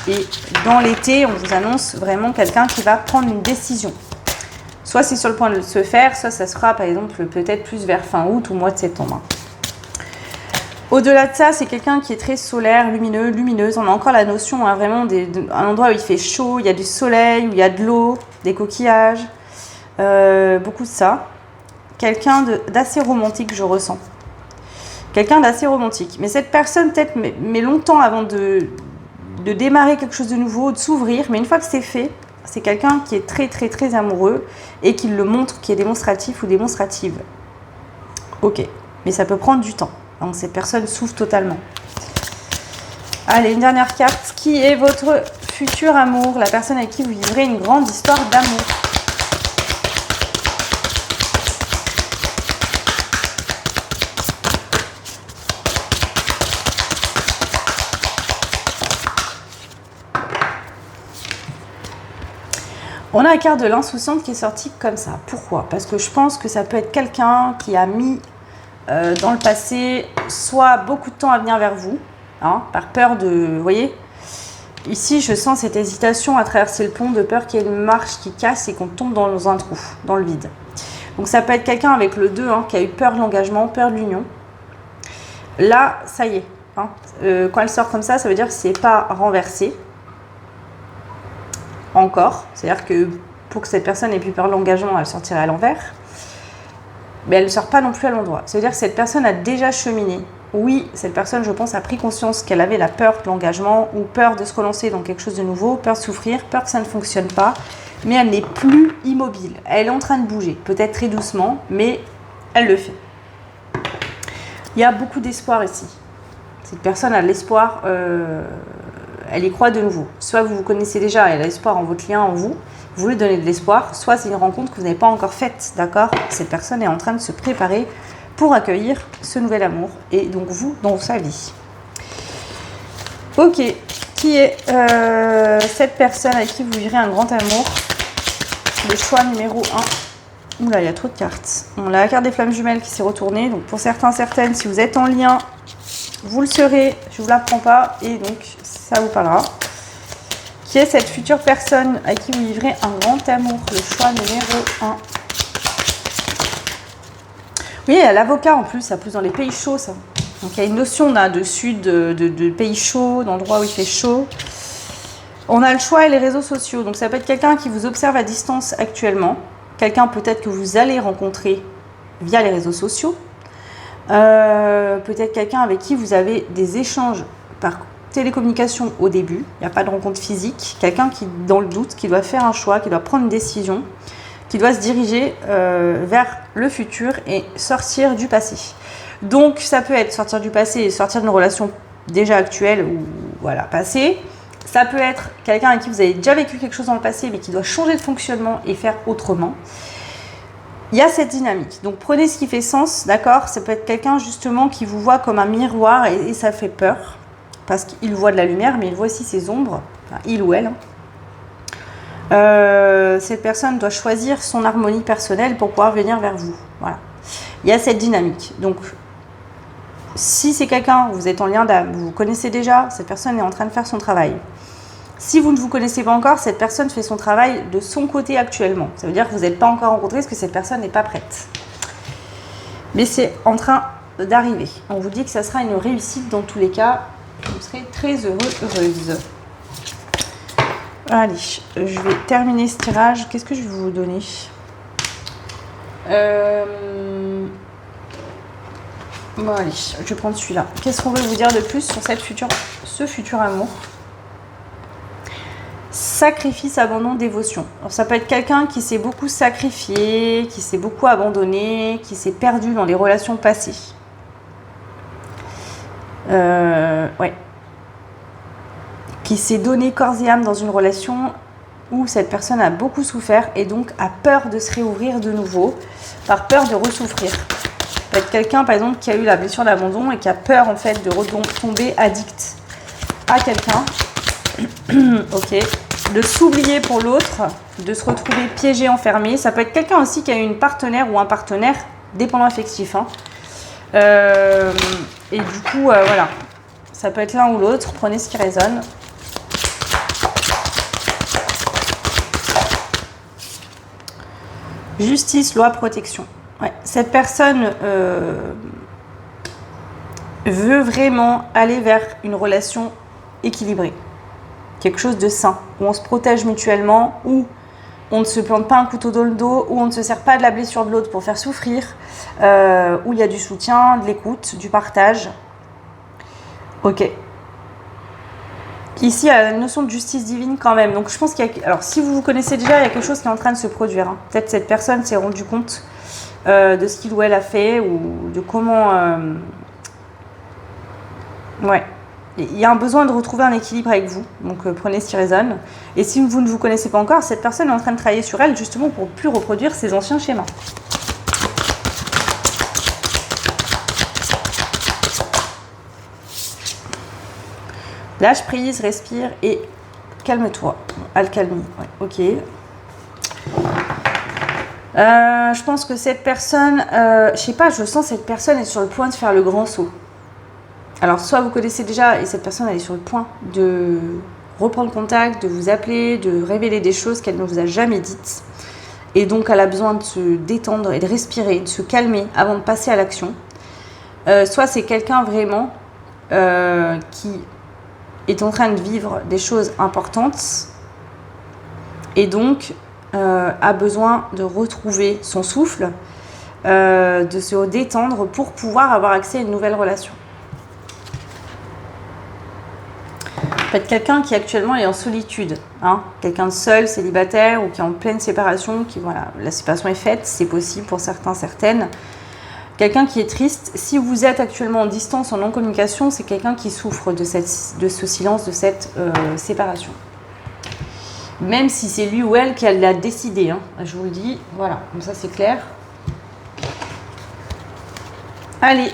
Et dans l'été, on vous annonce vraiment quelqu'un qui va prendre une décision. Soit c'est sur le point de se faire, soit ça sera par exemple peut-être plus vers fin août ou mois de septembre. Au-delà de ça, c'est quelqu'un qui est très solaire, lumineux, lumineuse. On a encore la notion vraiment d'un endroit où il fait chaud, il y a du soleil, où il y a de l'eau, des coquillages, beaucoup de ça. Quelqu'un d'assez romantique, je ressens. Quelqu'un d'assez romantique. Mais cette personne, peut-être, met longtemps avant de démarrer quelque chose de nouveau, de s'ouvrir. Mais une fois que c'est fait, c'est quelqu'un qui est très, très, très amoureux et qui le montre, qui est démonstratif ou démonstrative. Ok. Mais ça peut prendre du temps. Donc, cette personne s'ouvre totalement. Allez, une dernière carte. Qui est votre futur amour? La personne avec qui vous vivrez une grande histoire d'amour. On a la carte de l'insouciante qui est sortie comme ça. Pourquoi? Parce que je pense que ça peut être quelqu'un qui a mis dans le passé soit beaucoup de temps à venir vers vous, hein, par peur de... Vous voyez? Ici, je sens cette hésitation à traverser le pont, de peur qu'il y ait une marche qui casse et qu'on tombe dans un trou, dans le vide. Donc ça peut être quelqu'un avec le 2, hein, qui a eu peur de l'engagement, peur de l'union. Là, ça y est. Hein, quand elle sort comme ça, ça veut dire que c'est pas renversé. Encore, c'est-à-dire que pour que cette personne ait plus peur de l'engagement, elle sortirait à l'envers, mais elle ne sort pas non plus à l'endroit. C'est-à-dire que cette personne a déjà cheminé. Oui, cette personne, je pense, a pris conscience qu'elle avait la peur de l'engagement ou peur de se relancer dans quelque chose de nouveau, peur de souffrir, peur que ça ne fonctionne pas, mais elle n'est plus immobile. Elle est en train de bouger, peut-être très doucement, mais elle le fait. Il y a beaucoup d'espoir ici. Cette personne a de l'espoir, elle y croit de nouveau. Soit vous vous connaissez déjà, elle a l'espoir en votre lien, en vous, vous lui donnez de l'espoir, soit c'est une rencontre que vous n'avez pas encore faite, d'accord? Cette personne est en train de se préparer pour accueillir ce nouvel amour, et donc vous, dans sa vie. Ok, qui est cette personne avec qui vous vivrez un grand amour? Le choix numéro 1. Oula, il y a trop de cartes. On a la carte des flammes jumelles qui s'est retournée, donc pour certains, certaines, si vous êtes en lien, vous le serez, je ne vous la prends pas, et donc ça vous parlera. Qui est cette future personne à qui vous vivrez un grand amour? Le choix numéro 1. Oui, il y a l'avocat en plus, ça pousse dans les pays chauds, ça. Donc il y a une notion là, de sud, de pays chauds, d'endroits où il fait chaud. On a le choix et les réseaux sociaux. Donc ça peut être quelqu'un qui vous observe à distance actuellement. Quelqu'un peut-être que vous allez rencontrer via les réseaux sociaux. Peut-être quelqu'un avec qui vous avez des échanges par télécommunication au début, il n'y a pas de rencontre physique, quelqu'un qui, dans le doute, qui doit faire un choix, qui doit prendre une décision, qui doit se diriger vers le futur et sortir du passé. Donc ça peut être sortir du passé et sortir d'une relation déjà actuelle ou voilà, passée. Ça peut être quelqu'un avec qui vous avez déjà vécu quelque chose dans le passé mais qui doit changer de fonctionnement et faire autrement. Il y a cette dynamique. Donc prenez ce qui fait sens, d'accord? Ça peut être quelqu'un justement qui vous voit comme un miroir et ça fait peur. Parce qu'il voit de la lumière, mais il voit aussi ses ombres. Enfin, il ou elle. Cette personne doit choisir son harmonie personnelle pour pouvoir venir vers vous. Voilà. Il y a cette dynamique. Donc, si c'est quelqu'un, vous êtes en lien d'âme, vous connaissez déjà, cette personne est en train de faire son travail. Si vous ne vous connaissez pas encore, cette personne fait son travail de son côté actuellement. Ça veut dire que vous n'êtes pas encore rencontré parce que cette personne n'est pas prête. Mais c'est en train d'arriver. On vous dit que ça sera une réussite dans tous les cas. Vous serez très heureuse. Allez, je vais terminer ce tirage. Qu'est-ce que je vais vous donner? Bon, allez, je vais prendre celui-là. Qu'est-ce qu'on veut vous dire de plus sur ce futur amour? Sacrifice, abandon, dévotion. Alors, ça peut être quelqu'un qui s'est beaucoup sacrifié, qui s'est beaucoup abandonné, qui s'est perdu dans les relations passées. Ouais. Qui s'est donné corps et âme dans une relation où cette personne a beaucoup souffert et donc a peur de se réouvrir de nouveau, par peur de ressouffrir. Ça peut être quelqu'un, par exemple, qui a eu la blessure d'abandon et qui a peur, en fait, de retomber addict à quelqu'un. Ok. De s'oublier pour l'autre, de se retrouver piégé, enfermé. Ça peut être quelqu'un aussi qui a eu une partenaire ou un partenaire dépendant affectif. Hein. Et du coup, voilà. Ça peut être l'un ou l'autre. Prenez ce qui résonne. Justice, loi, protection. Ouais. Cette personne veut vraiment aller vers une relation équilibrée. Quelque chose de sain, où on se protège mutuellement, où on ne se plante pas un couteau dans le dos, où on ne se sert pas de la blessure de l'autre pour faire souffrir, où il y a du soutien, de l'écoute, du partage. Ok. Ici, il y a la notion de justice divine quand même. Donc je pense qu'il y a... Alors si vous vous connaissez déjà, il y a quelque chose qui est en train de se produire. Hein. Peut-être cette personne s'est rendue compte de ce qu'il ou elle a fait, ou de comment... Ouais. Il y a un besoin de retrouver un équilibre avec vous, donc prenez ce qui résonne. Et si vous ne vous connaissez pas encore, cette personne est en train de travailler sur elle justement pour ne plus reproduire ses anciens schémas. Lâche prise, respire et calme-toi. Alcalmie, ouais, ok. Je pense que cette personne, je sais pas, je sens cette personne est sur le point de faire le grand saut. Alors, soit vous connaissez déjà et cette personne elle est sur le point de reprendre contact, de vous appeler, de révéler des choses qu'elle ne vous a jamais dites. Et donc, elle a besoin de se détendre et de respirer, de se calmer avant de passer à l'action. Soit c'est quelqu'un vraiment qui est en train de vivre des choses importantes et donc a besoin de retrouver son souffle, de se détendre pour pouvoir avoir accès à une nouvelle relation. Peut-être quelqu'un qui actuellement est en solitude, hein, quelqu'un de seul, célibataire ou qui est en pleine séparation, qui voilà, la séparation est faite, c'est possible pour certains, certaines. Quelqu'un qui est triste, si vous êtes actuellement en distance, en non-communication, c'est quelqu'un qui souffre de ce silence, de cette séparation. Même si c'est lui ou elle qui l'a décidé, hein, je vous le dis, voilà, comme ça c'est clair. Allez,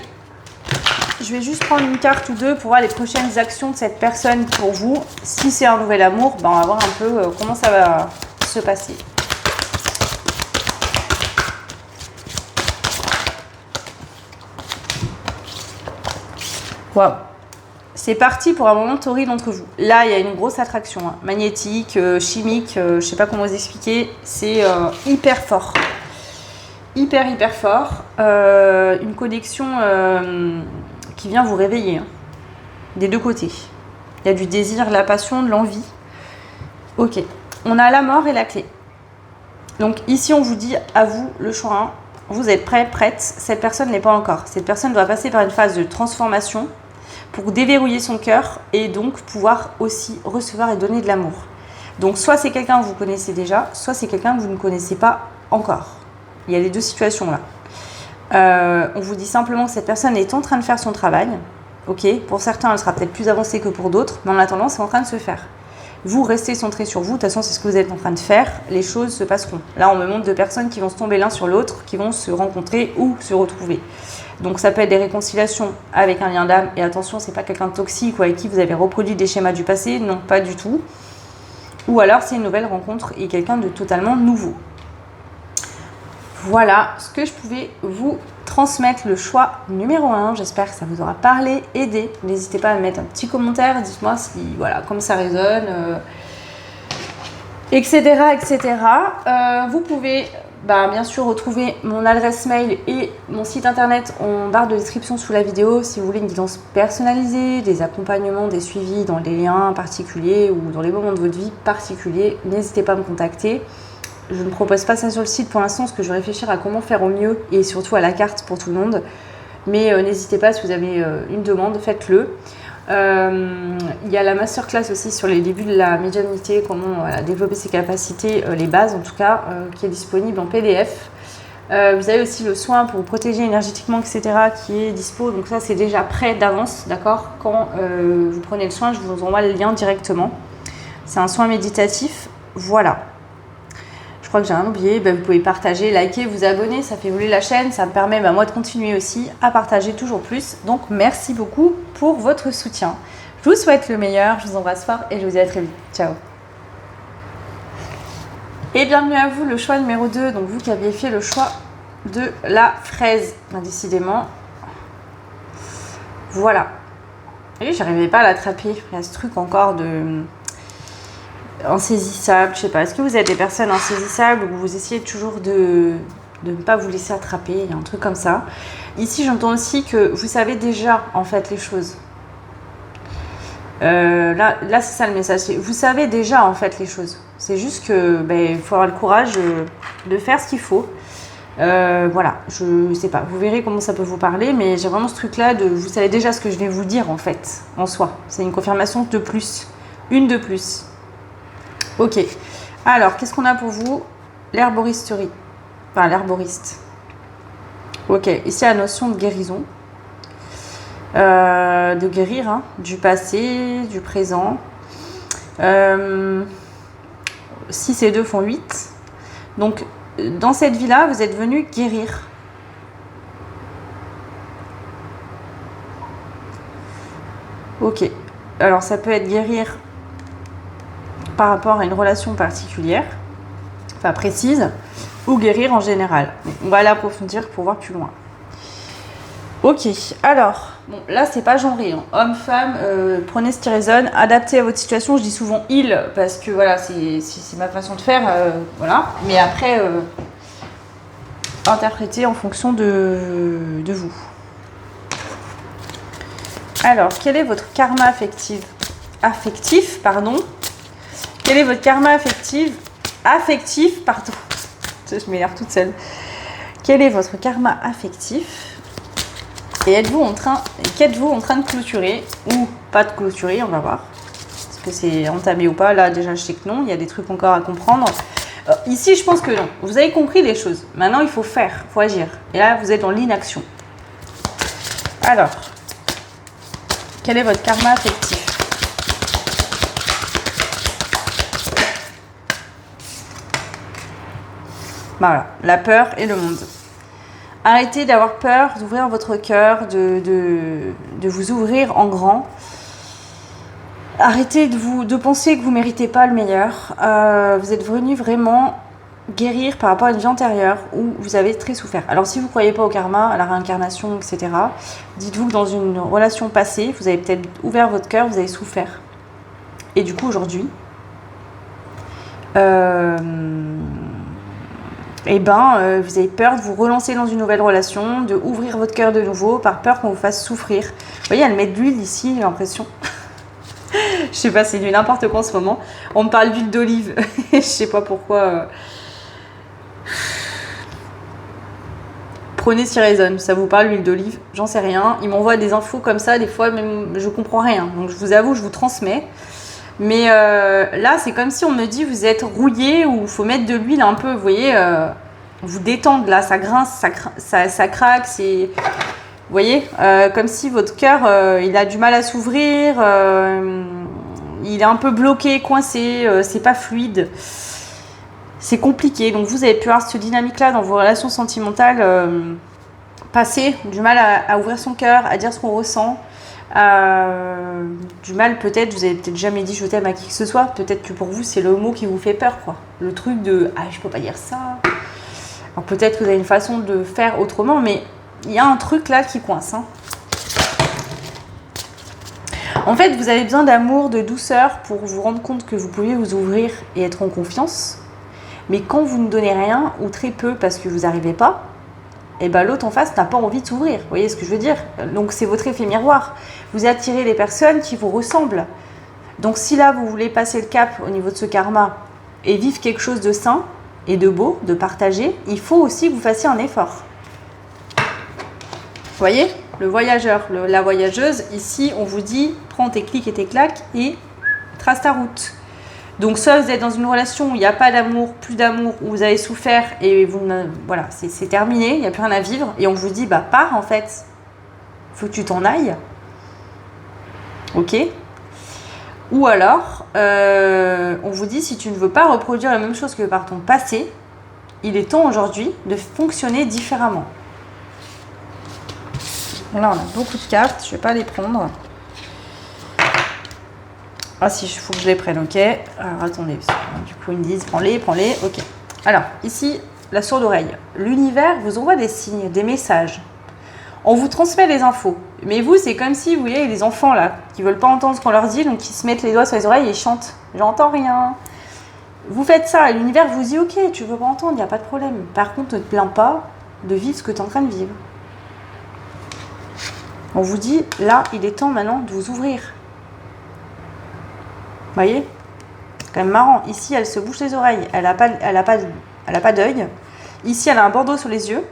je vais juste prendre une carte ou deux pour voir les prochaines actions de cette personne pour vous. Si c'est un nouvel amour, ben on va voir un peu comment ça va se passer. Wow. C'est parti pour un moment torride entre vous. Là, il y a une grosse attraction, hein, magnétique, chimique, je ne sais pas comment vous expliquer. C'est hyper fort. Hyper fort. Une connexion qui vient vous réveiller, hein, des deux côtés. Il y a du désir, de la passion, de l'envie. Ok. On a la mort et la clé. Donc ici, on vous dit à vous le choix 1. Vous êtes prêt, prête. Cette personne n'est pas encore. Cette personne doit passer par une phase de transformation pour déverrouiller son cœur et donc pouvoir aussi recevoir et donner de l'amour. Donc soit c'est quelqu'un que vous connaissez déjà, soit c'est quelqu'un que vous ne connaissez pas encore. Il y a les deux situations là. On vous dit simplement que cette personne est en train de faire son travail. Ok, pour certains, elle sera peut-être plus avancée que pour d'autres, mais en attendant, c'est en train de se faire. Vous restez centré sur vous, de toute façon, c'est ce que vous êtes en train de faire, les choses se passeront. Là, on me montre deux personnes qui vont se tomber l'un sur l'autre, qui vont se rencontrer ou se retrouver. Donc ça peut être des réconciliations avec un lien d'âme, et attention, c'est pas quelqu'un de toxique ou avec qui vous avez reproduit des schémas du passé, non, pas du tout. Ou alors c'est une nouvelle rencontre et quelqu'un de totalement nouveau. Voilà ce que je pouvais vous transmettre, le choix numéro 1. J'espère que ça vous aura parlé, aidé. N'hésitez pas à mettre un petit commentaire, dites-moi si, voilà, comme ça résonne, etc. etc. Vous pouvez bien sûr retrouver mon adresse mail et mon site internet en barre de description sous la vidéo si vous voulez une guidance personnalisée, des accompagnements, des suivis dans les liens particuliers ou dans les moments de votre vie particuliers. N'hésitez pas à me contacter. Je ne propose pas ça sur le site pour l'instant parce que je vais réfléchir à comment faire au mieux et surtout à la carte pour tout le monde. Mais n'hésitez pas, si vous avez une demande, faites-le. Il y a la masterclass aussi sur les débuts de la médiumnité, comment développer ses capacités, les bases en tout cas, qui est disponible en PDF. Vous avez aussi le soin pour vous protéger énergétiquement, etc. qui est dispo. Donc ça, c'est déjà prêt d'avance, d'accord. Quand vous prenez le soin, je vous envoie le lien directement. C'est un soin méditatif. Voilà. Je crois que j'ai rien oublié, vous pouvez partager, liker, vous abonner, ça fait évoluer la chaîne, ça me permet moi de continuer aussi à partager toujours plus. Donc merci beaucoup pour votre soutien. Je vous souhaite le meilleur, je vous embrasse fort et je vous dis à très vite. Ciao. Et bienvenue à vous, le choix numéro 2, donc vous qui aviez fait le choix de la fraise, décidément. Voilà. Et j'arrivais pas à l'attraper, il y a ce truc encore de... insaisissable, je sais pas. Est-ce que vous êtes des personnes insaisissables ou vous essayez toujours de ne pas vous laisser attraper? Il y a un truc comme ça. Ici, j'entends aussi que vous savez déjà en fait les choses. Là c'est ça le message. Vous savez déjà en fait les choses. C'est juste que il faut avoir le courage de faire ce qu'il faut. Voilà, je sais pas. Vous verrez comment ça peut vous parler, mais j'ai vraiment ce truc-là de vous savez déjà ce que je vais vous dire en fait en soi. C'est une confirmation de plus, une de plus. Ok, alors qu'est-ce qu'on a pour vous? L'herboristerie, enfin l'herboriste. Ok, ici la notion de guérison, de guérir, hein, du passé, du présent. 6 et 2 font 8. Donc dans cette vie-là, vous êtes venu guérir. Ok, alors ça peut être guérir par rapport à une relation particulière, enfin précise, ou guérir en général. On va l'approfondir pour voir plus loin. Ok, alors, bon, là c'est pas genré, hein. Homme, femme, prenez ce qui résonne, adaptez à votre situation. Je dis souvent il parce que voilà, c'est ma façon de faire, voilà. Mais après, interprétez en fonction de vous. Alors, quel est votre karma affectif, Quel est votre karma affectif, pardon. Je m'énerve toute seule. Quel est votre karma affectif? Et qu'êtes-vous en train de clôturer ou pas de clôturer, on va voir. que c'est entamé ou pas. Là, déjà, je sais que non. Il y a des trucs encore à comprendre. Ici, je pense que non. Vous avez compris les choses. Maintenant, il faut faire, il faut agir. Et là, vous êtes dans l'inaction. Alors, quel est votre karma affectif? Voilà, la peur et le monde. Arrêtez d'avoir peur, d'ouvrir votre cœur, de vous ouvrir en grand. Arrêtez de penser que vous ne méritez pas le meilleur. Vous êtes venu vraiment guérir par rapport à une vie antérieure où vous avez très souffert. Alors si vous ne croyez pas au karma, à la réincarnation, etc., dites-vous que dans une relation passée, vous avez peut-être ouvert votre cœur, vous avez souffert. Et du coup, aujourd'hui, vous avez peur de vous relancer dans une nouvelle relation, de ouvrir votre cœur de nouveau, par peur qu'on vous fasse souffrir. Vous voyez, elle met de l'huile ici, j'ai l'impression. Je sais pas, c'est du n'importe quoi en ce moment. On me parle d'huile d'olive. Je sais pas pourquoi. Prenez si résonne. Ça vous parle, l'huile d'olive? J'en sais rien. Il m'envoie des infos comme ça, des fois, même je comprends rien. Donc je vous avoue, je vous transmets. Mais là, c'est comme si on me dit, vous êtes rouillé ou il faut mettre de l'huile un peu, vous voyez, vous détendre là, ça grince, ça craque, c'est... Vous voyez, comme si votre cœur, il a du mal à s'ouvrir, il est un peu bloqué, coincé, c'est pas fluide. C'est compliqué. Donc vous avez pu avoir cette dynamique-là dans vos relations sentimentales passées, du mal à ouvrir son cœur, à dire ce qu'on ressent. Du mal peut-être, vous avez peut-être jamais dit je t'aime à qui que ce soit, peut-être que pour vous c'est le mot qui vous fait peur, quoi. Le truc de ah je peux pas dire ça. Alors peut-être que vous avez une façon de faire autrement, mais il y a un truc là qui coince, hein. En fait, vous avez besoin d'amour, de douceur pour vous rendre compte que vous pouvez vous ouvrir et être en confiance. Mais quand vous ne donnez rien ou très peu parce que vous n'arrivez pas, et ben l'autre en face n'a pas envie de s'ouvrir. Vous voyez ce que je veux dire? Donc c'est votre effet miroir. Vous attirez les personnes qui vous ressemblent. Donc si là vous voulez passer le cap au niveau de ce karma et vivre quelque chose de sain et de beau, de partager, il faut aussi que vous fassiez un effort. Vous voyez? Le voyageur, la voyageuse, ici on vous dit prends tes clics et tes claques et trace ta route. Donc soit vous êtes dans une relation où il n'y a pas d'amour, plus d'amour, où vous avez souffert et voilà, c'est terminé, il n'y a plus rien à vivre. Et on vous dit, bah pars en fait, faut que tu t'en ailles. Ok? Ou alors, on vous dit, si tu ne veux pas reproduire la même chose que par ton passé, il est temps aujourd'hui de fonctionner différemment. Là, on a beaucoup de cartes, je ne vais pas les prendre. Ah si, il faut que je les prenne, ok. Alors attendez, du coup ils me disent prends-les, ok. Alors ici, la sourde oreille. L'univers vous envoie des signes, des messages. On vous transmet les infos. Mais vous, c'est comme si, vous voyez, les enfants là, qui veulent pas entendre ce qu'on leur dit, donc ils se mettent les doigts sur les oreilles et ils chantent. J'entends rien. Vous faites ça et l'univers vous dit ok, tu veux pas entendre, il n'y a pas de problème. Par contre, ne te plains pas de vivre ce que tu es en train de vivre. On vous dit, là, il est temps maintenant de vous ouvrir. Vous voyez? C'est quand même marrant. Ici, elle se bouche les oreilles. Elle n'a pas d'œil. Ici, elle a un bandeau sur les yeux.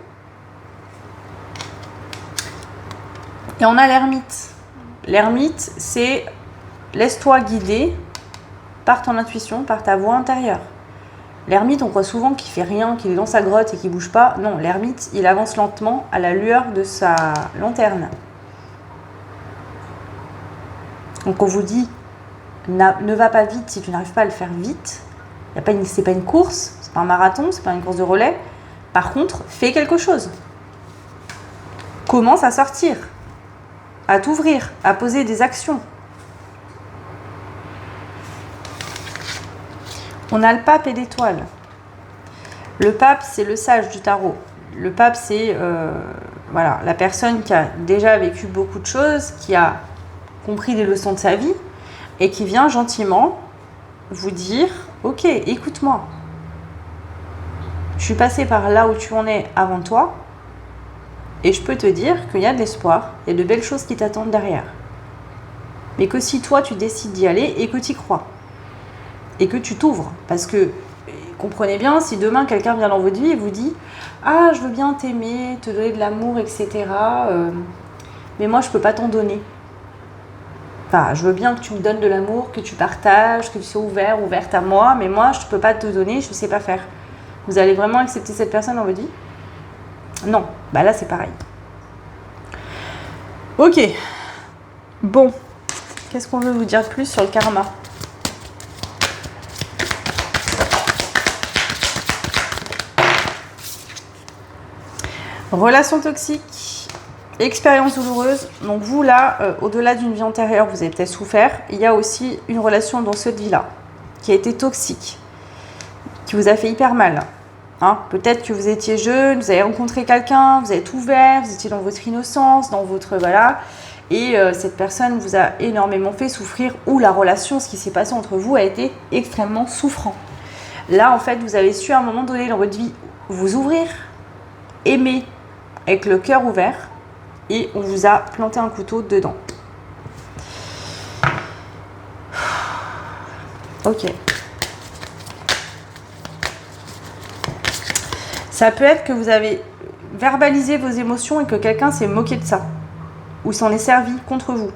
Et on a l'ermite. L'ermite, c'est laisse-toi guider par ton intuition, par ta voix intérieure. L'ermite, on croit souvent qu'il fait rien, qu'il est dans sa grotte et qu'il bouge pas. Non, l'ermite, il avance lentement à la lueur de sa lanterne. Donc on vous dit, ne va pas vite si tu n'arrives pas à le faire vite. C'est pas une course, c'est pas un marathon, c'est pas une course de relais. Par contre, fais quelque chose. Commence à sortir, à t'ouvrir, à poser des actions. On a le pape et l'étoile. Le pape, c'est le sage du tarot. Le pape, c'est la personne qui a déjà vécu beaucoup de choses, qui a compris des leçons de sa vie et qui vient gentiment vous dire « Ok, écoute-moi. Je suis passée par là où tu en es avant toi et je peux te dire qu'il y a de l'espoir, il y a de belles choses qui t'attendent derrière. Mais que si toi, tu décides d'y aller et que tu y crois et que tu t'ouvres. Parce que, comprenez bien, si demain, quelqu'un vient dans votre vie et vous dit « Ah, je veux bien t'aimer, te donner de l'amour, etc. Mais moi, je ne peux pas t'en donner. » Enfin, je veux bien que tu me donnes de l'amour, que tu partages, que tu sois ouverte à moi, mais moi, je ne peux pas te donner, je ne sais pas faire. Vous allez vraiment accepter cette personne dans votre vie? Non. Bah là, c'est pareil. Ok. Bon. Qu'est-ce qu'on veut vous dire de plus sur le karma? Relation toxique. Expérience douloureuse. Donc vous là, au-delà d'une vie antérieure, vous avez peut-être souffert. Il y a aussi une relation dans cette vie-là qui a été toxique, qui vous a fait hyper mal. Hein, peut-être que vous étiez jeune, vous avez rencontré quelqu'un, vous êtes ouvert, vous étiez dans votre innocence, dans votre voilà, et cette personne vous a énormément fait souffrir, ou la relation, ce qui s'est passé entre vous a été extrêmement souffrant. Là, en fait, vous avez su à un moment donné dans votre vie vous ouvrir, aimer avec le cœur ouvert, et on vous a planté un couteau dedans. Ok. Ça peut être que vous avez verbalisé vos émotions et que quelqu'un s'est moqué de ça, ou s'en est servi contre vous.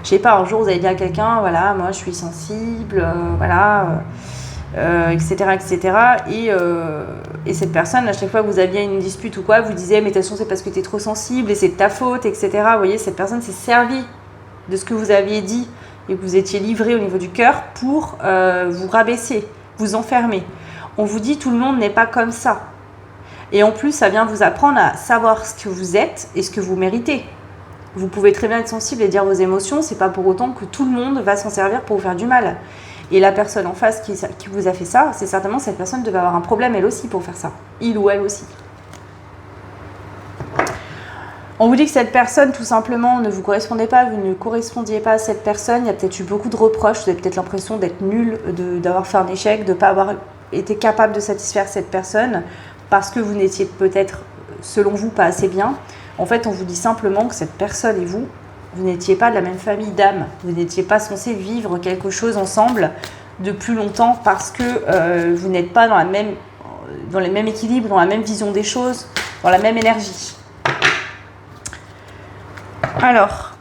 Je sais pas, un jour vous avez dit à quelqu'un, voilà, moi je suis sensible, voilà, etc., etc. Et cette personne, à chaque fois que vous aviez une dispute ou quoi, vous disiez, mais de toute façon c'est parce que tu es trop sensible et c'est de ta faute, etc. Vous voyez, cette personne s'est servie de ce que vous aviez dit et que vous étiez livré au niveau du cœur pour vous rabaisser, vous enfermer. On vous dit, tout le monde n'est pas comme ça. Et en plus, ça vient vous apprendre à savoir ce que vous êtes et ce que vous méritez. Vous pouvez très bien être sensible et dire vos émotions, c'est pas pour autant que tout le monde va s'en servir pour vous faire du mal. Et la personne en face qui vous a fait ça, c'est certainement cette personne devait avoir un problème elle aussi pour faire ça. Il ou elle aussi. On vous dit que cette personne, tout simplement, ne vous correspondait pas, vous ne correspondiez pas à cette personne. Il y a peut-être eu beaucoup de reproches, vous avez peut-être l'impression d'être nul, d'avoir fait un échec, de ne pas avoir été capable de satisfaire cette personne parce que vous n'étiez peut-être, selon vous, pas assez bien. En fait, on vous dit simplement que cette personne et vous n'étiez pas de la même famille d'âme. Vous n'étiez pas censés vivre quelque chose ensemble de plus longtemps parce que vous n'êtes pas dans les mêmes équilibres, dans la même vision des choses, dans la même énergie. Alors,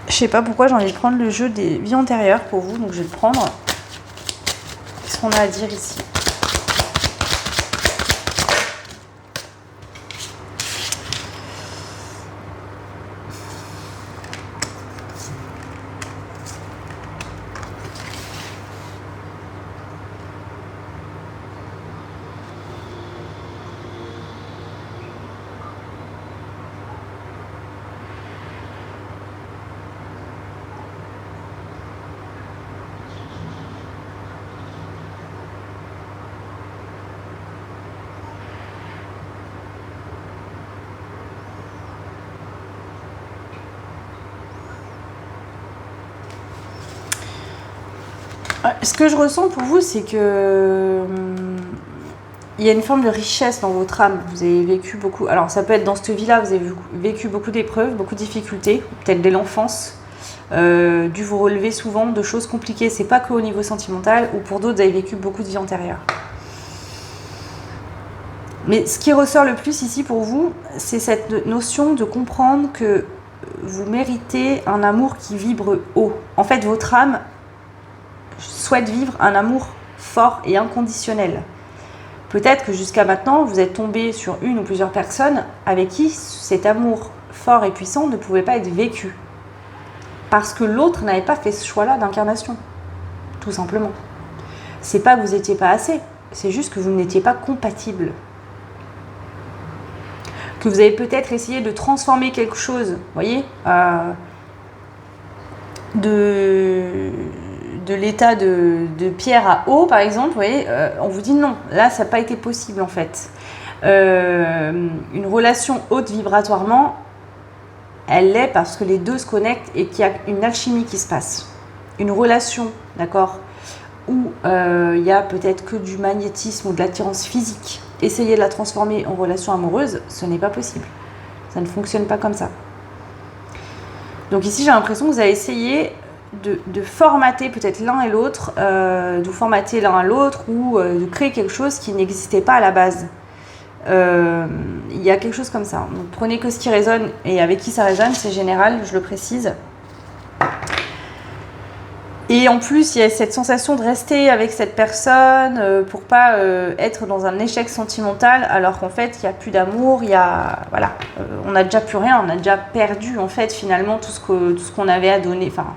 je sais pas pourquoi j'ai envie de prendre le jeu des vies antérieures pour vous, donc je vais le prendre. Qu'est-ce qu'on a à dire ici ? Ce que je ressens pour vous, c'est que il y a une forme de richesse dans votre âme. Vous avez vécu beaucoup. Alors, ça peut être dans cette vie-là, vous avez vécu beaucoup d'épreuves, beaucoup de difficultés, peut-être dès l'enfance, dû vous relever souvent de choses compliquées. C'est pas qu'au niveau sentimental, ou pour d'autres, vous avez vécu beaucoup de vies antérieures. Mais ce qui ressort le plus ici pour vous, c'est cette notion de comprendre que vous méritez un amour qui vibre haut. En fait, votre âme souhaite vivre un amour fort et inconditionnel. Peut-être que jusqu'à maintenant, vous êtes tombé sur une ou plusieurs personnes avec qui cet amour fort et puissant ne pouvait pas être vécu. Parce que l'autre n'avait pas fait ce choix-là d'incarnation. Tout simplement. C'est pas que vous n'étiez pas assez, c'est juste que vous n'étiez pas compatible. Que vous avez peut-être essayé de transformer quelque chose, vous voyez, de l'état de pierre à eau, par exemple, vous voyez, on vous dit non, là, ça n'a pas été possible, en fait. Une relation haute vibratoirement, elle l'est parce que les deux se connectent et qu'il y a une alchimie qui se passe. Une relation, d'accord, où il y a peut-être que du magnétisme ou de l'attirance physique. Essayer de la transformer en relation amoureuse, ce n'est pas possible. Ça ne fonctionne pas comme ça. Donc ici, j'ai l'impression que vous avez essayé de formater peut-être l'un et l'autre, de vous formater l'un à l'autre ou de créer quelque chose qui n'existait pas à la base. il y a quelque chose comme ça. Donc, prenez que ce qui résonne et avec qui ça résonne, c'est général, je le précise. Et en plus, il y a cette sensation de rester avec cette personne pour pas être dans un échec sentimental, alors qu'en fait, il n'y a plus d'amour, il y a, voilà, on n'a déjà plus rien, on a déjà perdu en fait finalement tout ce qu'on avait à donner. Enfin,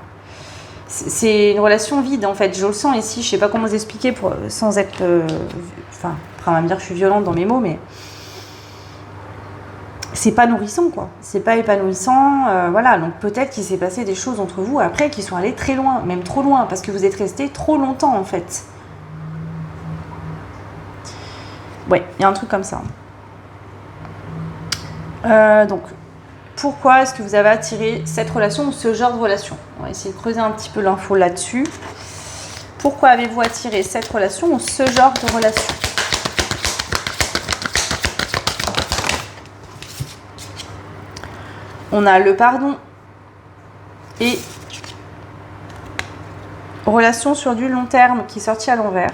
c'est une relation vide en fait. Je le sens ici. Je sais pas comment vous expliquer sans être, enfin, après on va me dire que je suis violente dans mes mots, mais c'est pas nourrissant quoi, c'est pas épanouissant, voilà, donc peut-être qu'il s'est passé des choses entre vous après qui sont allées très loin, même trop loin, parce que vous êtes restés trop longtemps en fait. Ouais, il y a un truc comme ça. Donc, pourquoi est-ce que vous avez attiré cette relation ou ce genre de relation? On va essayer de creuser un petit peu l'info là-dessus. Pourquoi avez-vous attiré cette relation ou ce genre de relation? On a le pardon et relation sur du long terme qui est sorti à l'envers.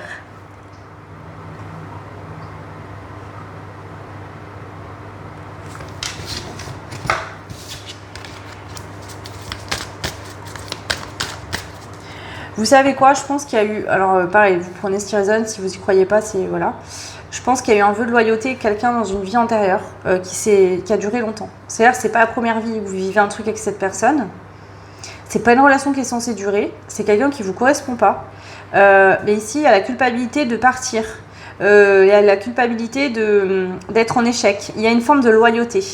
Vous savez quoi? Je pense qu'il y a eu... Alors pareil, vous prenez ce qui résonne, si vous n'y croyez pas, c'est... Voilà. Je pense qu'il y a eu un vœu de loyauté, quelqu'un dans une vie antérieure qui a duré longtemps. C'est-à-dire que c'est pas la première vie où vous vivez un truc avec cette personne. C'est pas une relation qui est censée durer. C'est quelqu'un qui vous correspond pas. Mais ici, il y a la culpabilité de partir. Il y a la culpabilité d'être en échec. Il y a une forme de loyauté.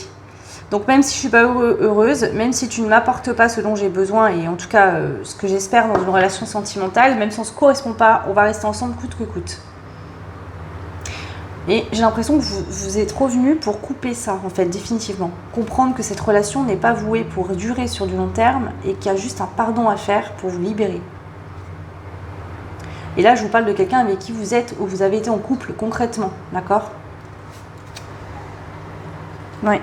Donc même si je suis pas heureuse, même si tu ne m'apportes pas ce dont j'ai besoin, et en tout cas ce que j'espère dans une relation sentimentale, même si on ne se correspond pas, on va rester ensemble coûte que coûte. Et j'ai l'impression que vous êtes revenu pour couper ça, en fait, définitivement. Comprendre que cette relation n'est pas vouée pour durer sur du long terme et qu'il y a juste un pardon à faire pour vous libérer. Et là, je vous parle de quelqu'un avec qui vous êtes ou vous avez été en couple concrètement, d'accord? Ouais.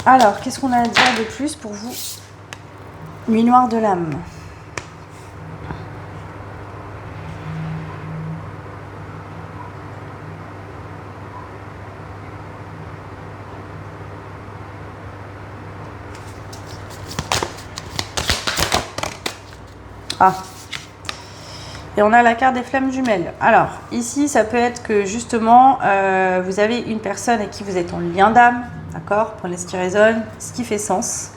Alors, qu'est-ce qu'on a à dire de plus pour vous? Nuit noire de l'âme. Ah. Et on a la carte des flammes jumelles. Alors, ici, ça peut être que justement, vous avez une personne avec qui vous êtes en lien d'âme, d'accord? Prenez ce qui résonne, ce qui fait sens.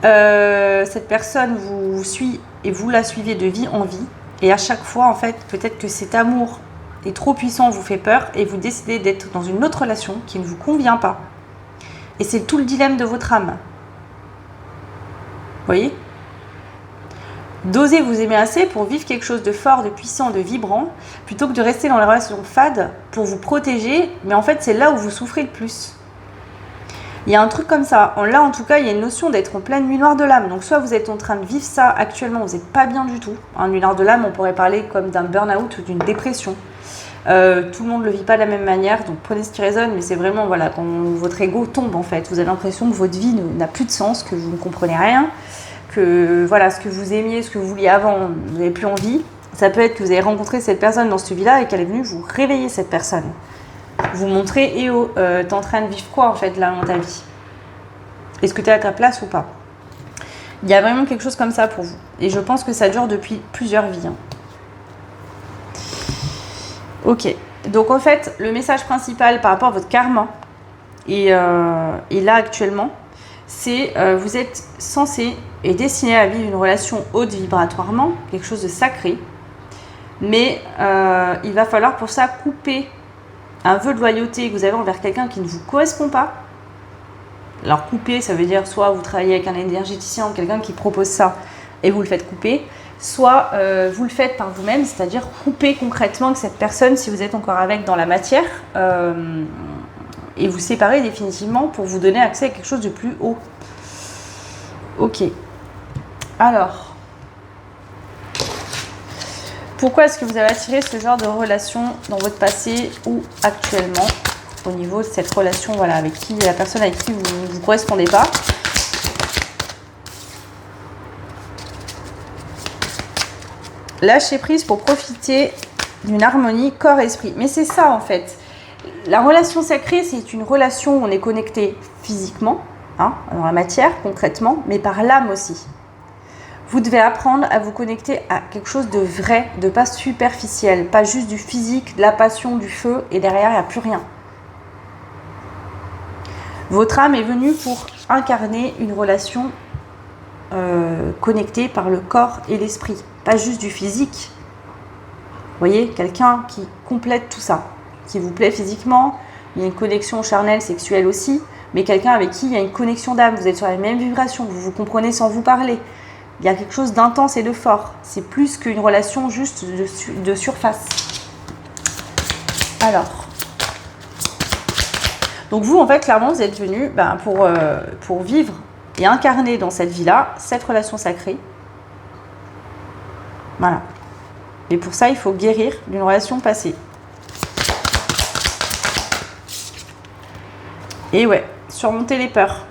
Cette personne vous suit et vous la suivez de vie en vie. Et à chaque fois, en fait, peut-être que cet amour est trop puissant, vous fait peur et vous décidez d'être dans une autre relation qui ne vous convient pas. Et c'est tout le dilemme de votre âme. Vous voyez? D'oser vous aimer assez pour vivre quelque chose de fort, de puissant, de vibrant, plutôt que de rester dans les relations fades pour vous protéger, mais en fait c'est là où vous souffrez le plus. Il y a un truc comme ça. Là en tout cas, il y a une notion d'être en pleine nuit noire de l'âme. Donc soit vous êtes en train de vivre ça actuellement, vous n'êtes pas bien du tout. En nuit noire de l'âme, on pourrait parler comme d'un burn-out ou d'une dépression. Tout le monde ne le vit pas de la même manière, donc prenez ce qui résonne, mais c'est vraiment voilà, quand votre ego tombe en fait. Vous avez l'impression que votre vie n'a plus de sens, que vous ne comprenez rien. Que voilà, ce que vous aimiez, ce que vous vouliez avant, vous n'avez plus envie. Ça peut être que vous avez rencontré cette personne dans cette vie-là et qu'elle est venue vous réveiller cette personne. Vous montrer, t'es en train de vivre quoi en fait là dans ta vie? Est-ce que t'es à ta place ou pas? Il y a vraiment quelque chose comme ça pour vous. Et je pense que ça dure depuis plusieurs vies. Hein. Ok. Donc en fait, le message principal par rapport à votre karma, et là actuellement, c'est vous êtes censé et destiné à vivre une relation haute vibratoirement, quelque chose de sacré, mais il va falloir pour ça couper un vœu de loyauté que vous avez envers quelqu'un qui ne vous correspond pas. Alors couper, ça veut dire soit vous travaillez avec un énergéticien ou quelqu'un qui propose ça et vous le faites couper, soit vous le faites par vous-même, c'est-à-dire couper concrètement avec cette personne si vous êtes encore avec dans la matière et vous séparer définitivement pour vous donner accès à quelque chose de plus haut. Ok. Alors, pourquoi est-ce que vous avez attiré ce genre de relation dans votre passé ou actuellement au niveau de cette relation, voilà, avec qui la personne avec qui vous ne correspondez pas? Lâcher prise pour profiter d'une harmonie corps-esprit. Mais c'est ça en fait. La relation sacrée, c'est une relation où on est connecté physiquement, hein, dans la matière concrètement, mais par l'âme aussi. Vous devez apprendre à vous connecter à quelque chose de vrai, de pas superficiel, pas juste du physique, de la passion, du feu, et derrière, il n'y a plus rien. Votre âme est venue pour incarner une relation connectée par le corps et l'esprit, pas juste du physique. Vous voyez, quelqu'un qui complète tout ça, qui vous plaît physiquement, il y a une connexion charnelle, sexuelle aussi, mais quelqu'un avec qui il y a une connexion d'âme, vous êtes sur la même vibration, vous vous comprenez sans vous parler. Il y a quelque chose d'intense et de fort. C'est plus qu'une relation juste de surface. Alors, donc vous, en fait, clairement, vous êtes venu pour vivre et incarner dans cette vie-là, cette relation sacrée. Voilà. Et pour ça, il faut guérir d'une relation passée. Et ouais, surmonter les peurs.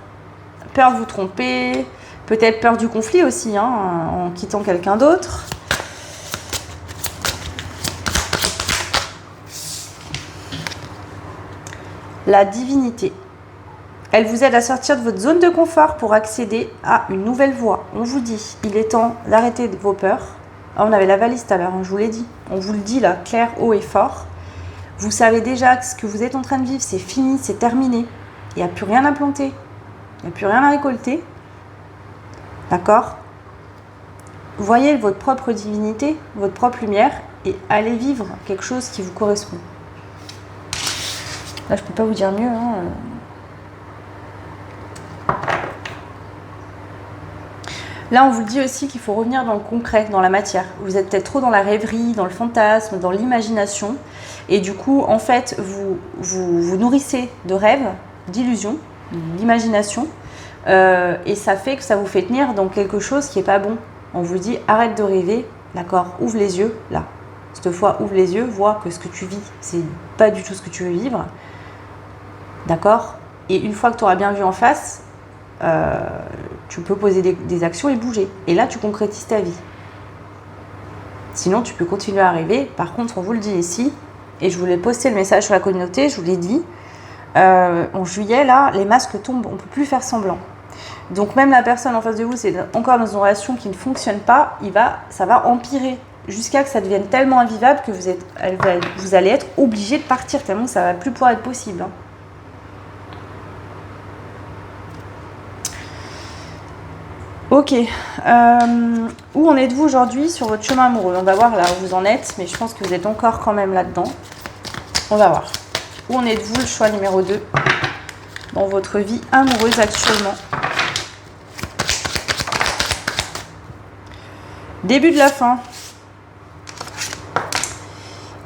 Peur de vous tromper, peut-être peur du conflit aussi, hein, en quittant quelqu'un d'autre. La divinité. Elle vous aide à sortir de votre zone de confort pour accéder à une nouvelle voie. On vous dit, il est temps d'arrêter vos peurs. Ah, on avait la valise tout à l'heure, hein, je vous l'ai dit. On vous le dit là, clair, haut et fort. Vous savez déjà que ce que vous êtes en train de vivre, c'est fini, c'est terminé. Il n'y a plus rien à planter. Il n'y a plus rien à récolter. D'accord? Voyez votre propre divinité, votre propre lumière et allez vivre quelque chose qui vous correspond. Là, je ne peux pas vous dire mieux. Hein. Là, on vous dit aussi qu'il faut revenir dans le concret, dans la matière. Vous êtes peut-être trop dans la rêverie, dans le fantasme, dans l'imagination. Et du coup, en fait, vous nourrissez de rêves, d'illusions, d'imagination. Et ça fait que ça vous fait tenir dans quelque chose qui n'est pas bon. On vous dit, arrête de rêver, d'accord, ouvre les yeux, là. Cette fois, ouvre les yeux, vois que ce que tu vis, c'est pas du tout ce que tu veux vivre. D'accord? Et une fois que tu auras bien vu en face, tu peux poser des actions et bouger. Et là, tu concrétises ta vie. Sinon, tu peux continuer à rêver. Par contre, on vous le dit ici, et je voulais poster le message sur la communauté, je vous l'ai dit, en juillet, là, les masques tombent, on ne peut plus faire semblant. Donc même la personne en face de vous, c'est encore dans une relation qui ne fonctionne pas, ça va empirer jusqu'à que ça devienne tellement invivable que vous allez être obligé de partir, tellement que ça ne va plus pouvoir être possible. Hein. Ok, où en êtes-vous aujourd'hui sur votre chemin amoureux? On va voir là où vous en êtes, mais je pense que vous êtes encore quand même là-dedans. On va voir. Où en êtes-vous, le choix numéro 2, dans votre vie amoureuse actuellement? Début de la fin.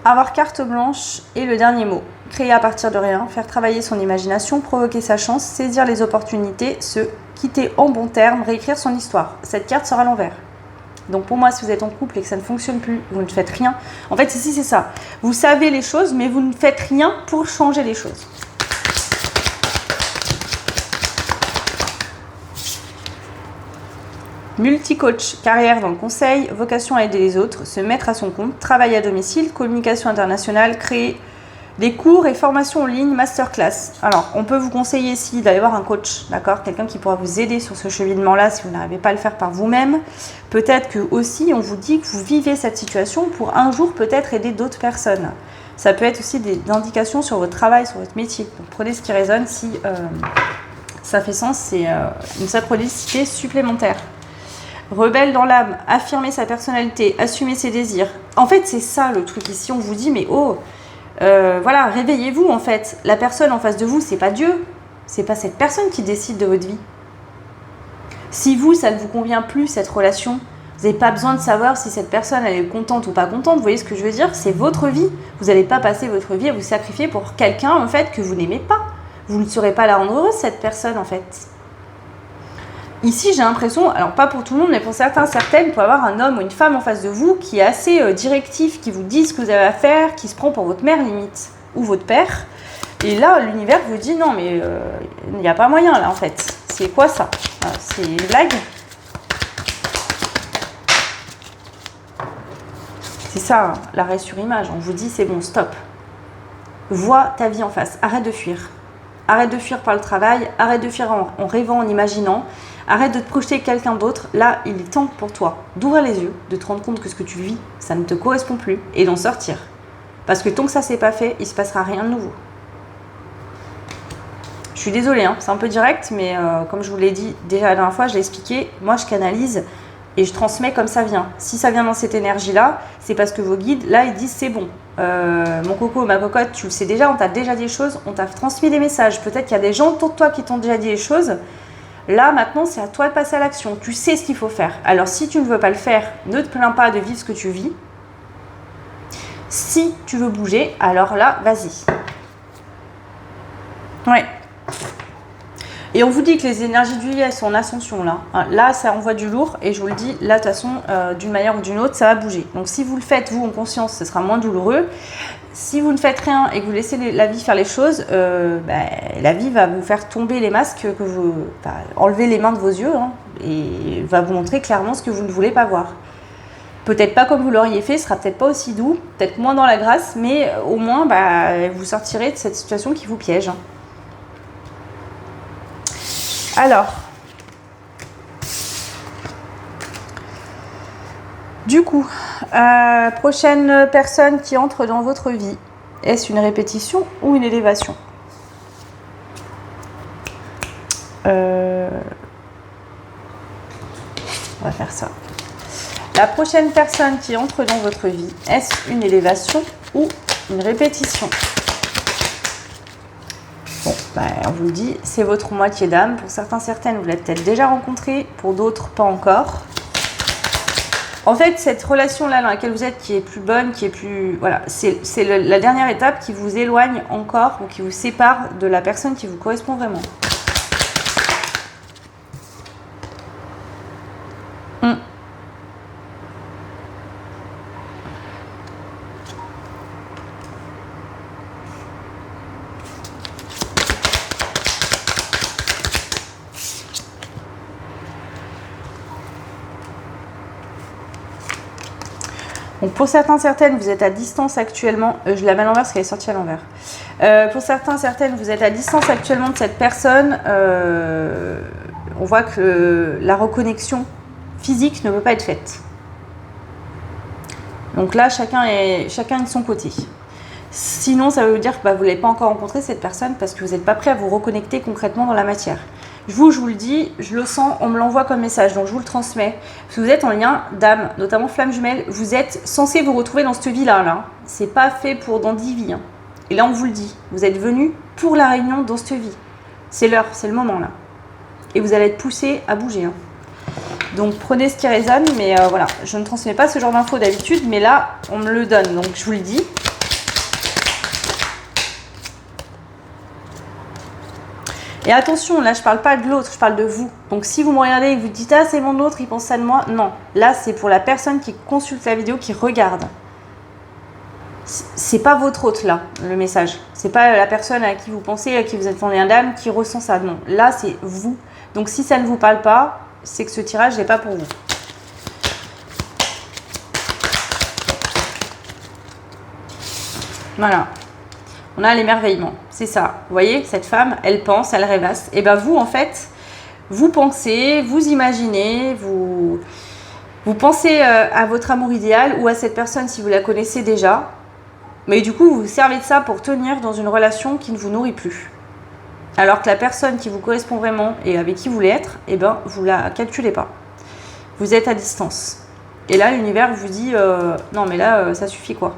Avoir carte blanche et le dernier mot. Créer à partir de rien, faire travailler son imagination, provoquer sa chance, saisir les opportunités, se quitter en bons termes, réécrire son histoire. Cette carte sera à l'envers. Donc pour moi, si vous êtes en couple et que ça ne fonctionne plus, vous ne faites rien. En fait, ici, c'est ça. Vous savez les choses, mais vous ne faites rien pour changer les choses. Multi-coach, carrière dans le conseil, vocation à aider les autres, se mettre à son compte, travail à domicile, communication internationale, créer des cours et formations en ligne, masterclass. Alors, on peut vous conseiller ici d'aller voir un coach, d'accord? Quelqu'un qui pourra vous aider sur ce cheminement-là si vous n'arrivez pas à le faire par vous-même. Peut-être que aussi, on vous dit que vous vivez cette situation pour un jour peut-être aider d'autres personnes. Ça peut être aussi des indications sur votre travail, sur votre métier. Donc, prenez ce qui résonne si ça fait sens, c'est une synchronicité supplémentaire. Rebelle dans l'âme, affirmer sa personnalité, assumer ses désirs. En fait, c'est ça le truc ici. On vous dit, mais oh, voilà, réveillez-vous en fait. La personne en face de vous, c'est pas Dieu. C'est pas cette personne qui décide de votre vie. Si vous, ça ne vous convient plus, cette relation, vous n'avez pas besoin de savoir si cette personne elle est contente ou pas contente. Vous voyez ce que je veux dire? C'est votre vie. Vous n'allez pas passer votre vie à vous sacrifier pour quelqu'un en fait que vous n'aimez pas. Vous ne saurez pas la rendre heureuse, cette personne en fait. Ici, j'ai l'impression, alors pas pour tout le monde, mais pour certains, certaines, pour avoir un homme ou une femme en face de vous qui est assez directif, qui vous dit ce que vous avez à faire, qui se prend pour votre mère limite, ou votre père. Et là, l'univers vous dit, non mais il n'y a pas moyen là en fait. C'est quoi ça? C'est une blague? C'est ça, hein, l'arrêt sur image. On vous dit, c'est bon, stop. Vois ta vie en face. Arrête de fuir. Arrête de fuir par le travail. Arrête de fuir en rêvant, en imaginant. Arrête de te projeter quelqu'un d'autre. Là, il est temps pour toi d'ouvrir les yeux, de te rendre compte que ce que tu vis, ça ne te correspond plus et d'en sortir. Parce que tant que ça ne s'est pas fait, il ne se passera rien de nouveau. Je suis désolée, hein, c'est un peu direct, mais comme je vous l'ai dit déjà la dernière fois, je l'ai expliqué, moi je canalise et je transmets comme ça vient. Si ça vient dans cette énergie-là, c'est parce que vos guides, là, ils disent c'est bon. Mon coco, ma cocotte, tu le sais déjà, on t'a déjà dit des choses, on t'a transmis des messages. Peut-être qu'il y a des gens autour de toi qui t'ont déjà dit des choses. Là, maintenant, c'est à toi de passer à l'action. Tu sais ce qu'il faut faire. Alors, si tu ne veux pas le faire, ne te plains pas de vivre ce que tu vis. Si tu veux bouger, alors là, vas-y. Ouais. Et on vous dit que les énergies du lit, elles sont en ascension là. Là, ça envoie du lourd et je vous le dis, là, de toute façon, d'une manière ou d'une autre, ça va bouger. Donc, si vous le faites, vous, en conscience, ce sera moins douloureux. Si vous ne faites rien et que vous laissez la vie faire les choses, la vie va vous faire tomber les masques, enlever les mains de vos yeux et va vous montrer clairement ce que vous ne voulez pas voir. Peut-être pas comme vous l'auriez fait, ce sera peut-être pas aussi doux, peut-être moins dans la grâce, mais au moins, vous sortirez de cette situation qui vous piège. Alors, du coup, prochaine personne qui entre dans votre vie, est-ce une répétition ou une élévation? On va faire ça. La prochaine personne qui entre dans votre vie, est-ce une élévation ou une répétition? Bon, on vous le dit, c'est votre moitié d'âme. Pour certains, certaines, vous l'avez peut-être déjà rencontrée. Pour d'autres, pas encore. En fait, cette relation-là dans laquelle vous êtes, qui est plus bonne, qui est plus... Voilà, c'est la dernière étape qui vous éloigne encore ou qui vous sépare de la personne qui vous correspond vraiment. Donc pour certains, certaines, vous êtes à distance actuellement. Je la mets à l'envers parce qu'elle est sortie à l'envers. Pour certains, certaines, vous êtes à distance actuellement de cette personne. On voit que la reconnexion physique ne peut pas être faite. Donc là, chacun est de son côté. Sinon, ça veut dire que vous ne l'avez pas encore rencontré cette personne parce que vous n'êtes pas prêt à vous reconnecter concrètement dans la matière. Je vous le dis, je le sens, on me l'envoie comme message, donc je vous le transmets. Parce que vous êtes en lien d'âme, notamment flamme jumelle, vous êtes censé vous retrouver dans cette vie-là. Là. C'est pas fait pour dans 10 vies. Hein. Et là, on vous le dit, vous êtes venu pour la réunion dans cette vie. C'est l'heure, c'est le moment là. Et vous allez être poussé à bouger. Hein. Donc prenez ce qui résonne, mais voilà, je ne transmets pas ce genre d'infos d'habitude, mais là, on me le donne, donc je vous le dis. Et attention, là je parle pas de l'autre, je parle de vous. Donc si vous me regardez et que vous dites « Ah, c'est mon autre, il pense ça de moi », non. Là, c'est pour la personne qui consulte la vidéo, qui regarde. C'est pas votre autre, là, le message. C'est pas la personne à qui vous pensez, à qui vous êtes en lien d'âme, qui ressent ça. Non, là, c'est vous. Donc si ça ne vous parle pas, c'est que ce tirage n'est pas pour vous. Voilà. On a l'émerveillement, c'est ça. Vous voyez, cette femme, elle pense, elle rêvasse. Et bien vous, en fait, vous pensez, vous imaginez, vous pensez à votre amour idéal ou à cette personne si vous la connaissez déjà. Mais du coup, vous vous servez de ça pour tenir dans une relation qui ne vous nourrit plus. Alors que la personne qui vous correspond vraiment et avec qui vous voulez être, eh ben, vous la calculez pas. Vous êtes à distance. Et là, l'univers vous dit non, mais là, ça suffit quoi.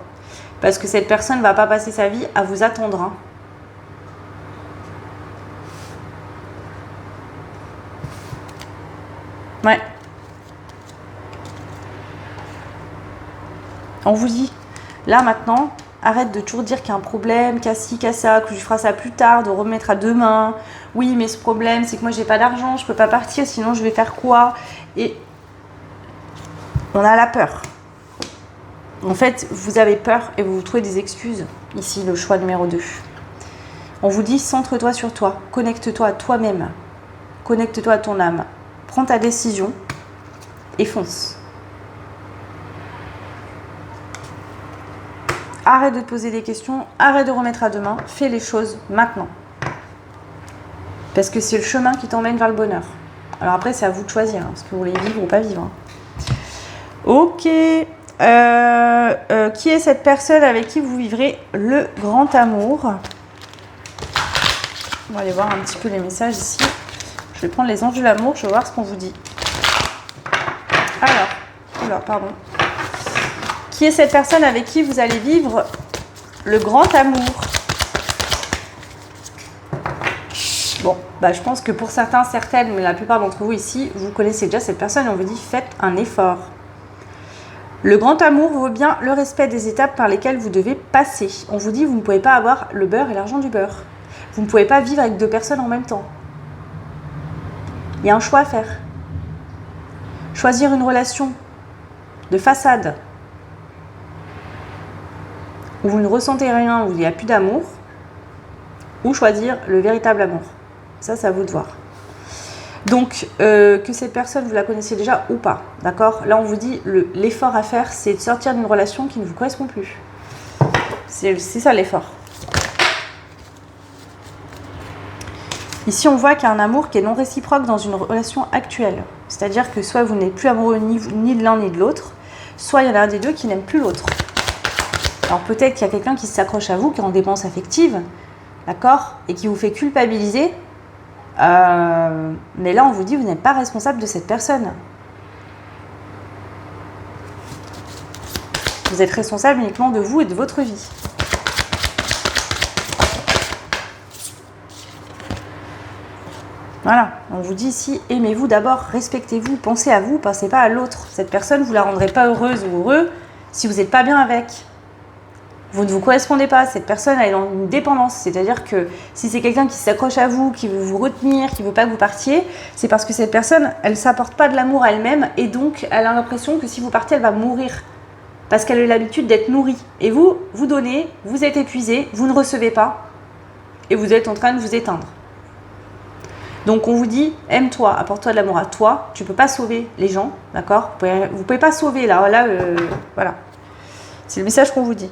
Parce que cette personne ne va pas passer sa vie à vous attendre. Hein. Ouais. On vous dit, là maintenant, arrête de toujours dire qu'il y a un problème, qu'il y a ci, qu'il y a ça, que je ferai ça plus tard, de remettre à demain. Oui, mais ce problème, c'est que moi, j'ai pas d'argent, je peux pas partir, sinon je vais faire quoi? Et on a la peur. En fait, vous avez peur et vous vous trouvez des excuses. Ici, le choix numéro 2. On vous dit, centre-toi sur toi. Connecte-toi à toi-même. Connecte-toi à ton âme. Prends ta décision et fonce. arrête de te poser des questions, arrête de remettre à demain, fais les choses maintenant. Parce que c'est le chemin qui t'emmène vers le bonheur. Alors après, c'est à vous de choisir, hein, ce que vous voulez vivre ou pas vivre. Hein. Ok. Qui est cette personne avec qui vous vivrez le grand amour? On va aller voir un petit peu les messages ici. Je vais prendre les anges de l'amour, je vais voir ce qu'on vous dit. Alors, pardon. Qui est cette personne avec qui vous allez vivre le grand amour? Bon, bah, je pense que pour certains, certaines, mais la plupart d'entre vous ici, vous connaissez déjà cette personne et on vous dit faites un effort. Le grand amour vaut bien le respect des étapes par lesquelles vous devez passer. On vous dit vous ne pouvez pas avoir le beurre et l'argent du beurre. Vous ne pouvez pas vivre avec deux personnes en même temps. Il y a un choix à faire. Choisir une relation de façade où vous ne ressentez rien, où il n'y a plus d'amour, ou choisir le véritable amour. Ça, c'est à vous de voir. Donc, que cette personne, vous la connaissiez déjà ou pas, d'accord? Là, on vous dit, l'effort à faire, c'est de sortir d'une relation qui ne vous correspond plus. C'est ça l'effort. Ici, on voit qu'il y a un amour qui est non réciproque dans une relation actuelle. C'est-à-dire que soit vous n'êtes plus amoureux ni de l'un ni de l'autre, soit il y en a un des deux qui n'aime plus l'autre. Alors peut-être qu'il y a quelqu'un qui s'accroche à vous, qui est en dépendance affective, d'accord, et qui vous fait culpabiliser. Mais là, on vous dit, vous n'êtes pas responsable de cette personne. Vous êtes responsable uniquement de vous et de votre vie. Voilà, on vous dit ici, aimez-vous d'abord, respectez-vous, pensez à vous, pensez pas à l'autre. Cette personne, vous ne la rendrez pas heureuse ou heureux si vous n'êtes pas bien avec. Vous ne vous correspondez pas, cette personne elle est dans une dépendance. C'est-à-dire que si c'est quelqu'un qui s'accroche à vous, qui veut vous retenir, qui ne veut pas que vous partiez, c'est parce que cette personne, elle ne s'apporte pas de l'amour à elle-même et donc elle a l'impression que si vous partez, elle va mourir. Parce qu'elle a l'habitude d'être nourrie. Et vous, vous donnez, vous êtes épuisé, vous ne recevez pas et vous êtes en train de vous éteindre. Donc on vous dit, aime-toi, apporte-toi de l'amour à toi. Tu ne peux pas sauver les gens, d'accord? Vous pouvez pas sauver là, voilà. C'est le message qu'on vous dit.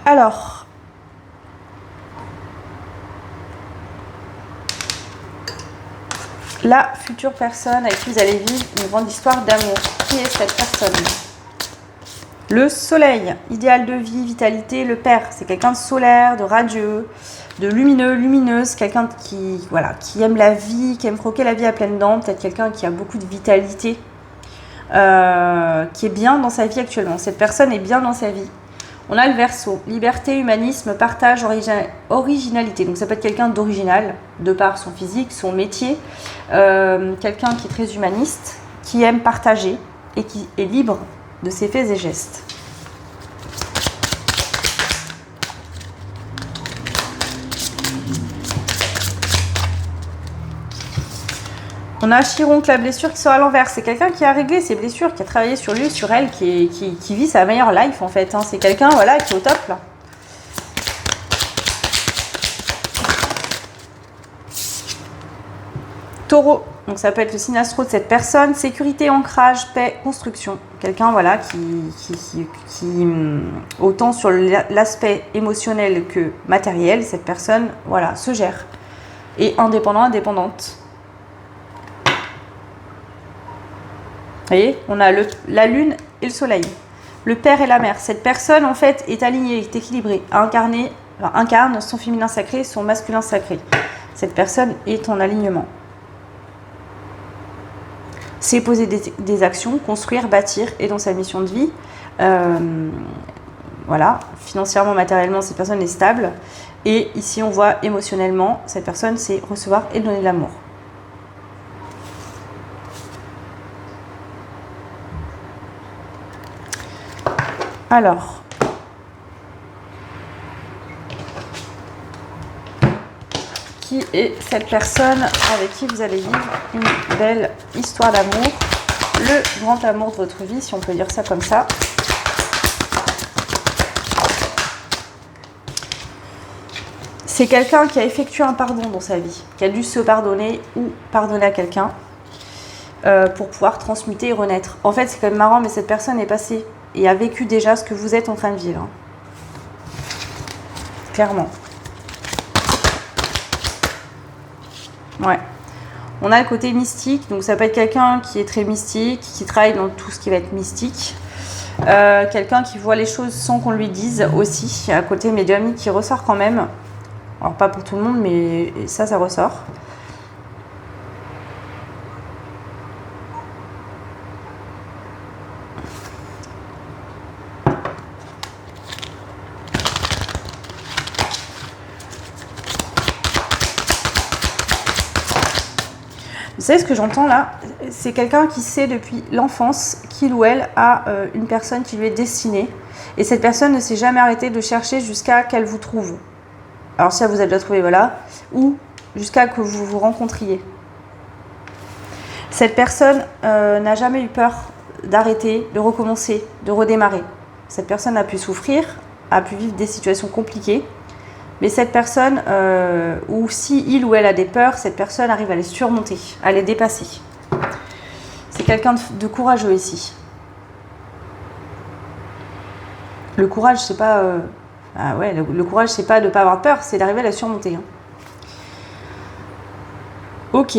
Alors, la future personne avec qui vous allez vivre une grande histoire d'amour. Qui est cette personne? Le soleil, idéal de vie, vitalité, le père. C'est quelqu'un de solaire, de radieux, de lumineux, lumineuse. Quelqu'un qui aime la vie, qui aime croquer la vie à pleines dents. Peut-être quelqu'un qui a beaucoup de vitalité, qui est bien dans sa vie actuellement. Cette personne est bien dans sa vie. On a le Verseau, liberté, humanisme, partage, originalité. Donc ça peut être quelqu'un d'original, de par son physique, son métier. Quelqu'un qui est très humaniste, qui aime partager et qui est libre de ses faits et gestes. On a Chiron, la blessure qui sort à l'envers. C'est quelqu'un qui a réglé ses blessures, qui a travaillé sur lui, sur elle, qui vit sa meilleure life en fait. Hein. C'est quelqu'un voilà, qui est au top là. Taureau, donc ça peut être le signe astro de cette personne. Sécurité, ancrage, paix, construction. Quelqu'un voilà, qui autant sur l'aspect émotionnel que matériel, cette personne voilà, se gère. Et indépendant, indépendante. Vous voyez, on a la lune et le soleil. Le père et la mère. Cette personne, en fait, est alignée, est équilibrée, incarne son féminin sacré, son masculin sacré. Cette personne est en alignement. C'est poser des actions, construire, bâtir, et dans sa mission de vie. Voilà, financièrement, matériellement, cette personne est stable. Et ici, on voit émotionnellement, cette personne, c'est recevoir et donner de l'amour. Alors, qui est cette personne avec qui vous allez vivre une belle histoire d'amour, le grand amour de votre vie, si on peut dire ça comme ça. C'est quelqu'un qui a effectué un pardon dans sa vie, qui a dû se pardonner ou pardonner à quelqu'un. pour pouvoir transmuter et renaître. En fait, c'est quand même marrant, mais cette personne est passée et a vécu déjà ce que vous êtes en train de vivre. Hein. Clairement. Ouais. On a le côté mystique, donc ça peut être quelqu'un qui est très mystique, qui travaille dans tout ce qui va être mystique. Quelqu'un qui voit les choses sans qu'on lui dise aussi. Il y a un côté médiumnique qui ressort quand même. Alors pas pour tout le monde, mais ça ressort. Vous savez ce que j'entends là? C'est quelqu'un qui sait depuis l'enfance qu'il ou elle a une personne qui lui est destinée. Et cette personne ne s'est jamais arrêtée de chercher jusqu'à qu'elle vous trouve. Alors si elle vous a déjà trouvé, voilà. Ou jusqu'à que vous vous rencontriez. Cette personne n'a jamais eu peur d'arrêter, de recommencer, de redémarrer. Cette personne a pu souffrir, a pu vivre des situations compliquées. Mais cette personne, ou si il ou elle a des peurs, cette personne arrive à les surmonter, à les dépasser. C'est quelqu'un de courageux ici. Le courage, c'est pas... le courage, c'est pas de ne pas avoir peur, c'est d'arriver à la surmonter. Hein. Ok.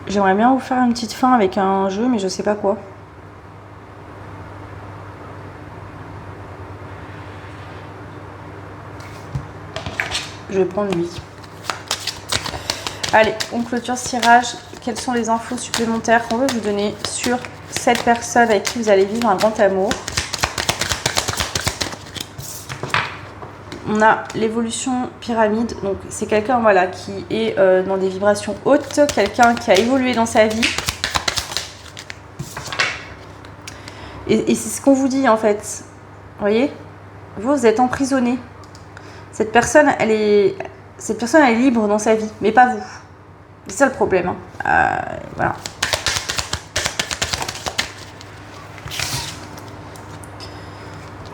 J'aimerais bien vous faire une petite fin avec un jeu, mais je sais pas quoi. Je vais prendre lui. Allez, on clôture ce tirage. Quelles sont les infos supplémentaires qu'on veut vous donner sur cette personne avec qui vous allez vivre un grand amour? On a l'évolution pyramide. Donc, c'est quelqu'un voilà, qui est dans des vibrations hautes. Quelqu'un qui a évolué dans sa vie. Et c'est ce qu'on vous dit en fait. Vous voyez? Vous êtes emprisonné. Cette personne, elle est libre dans sa vie, mais pas vous. C'est ça le problème. Hein. Voilà.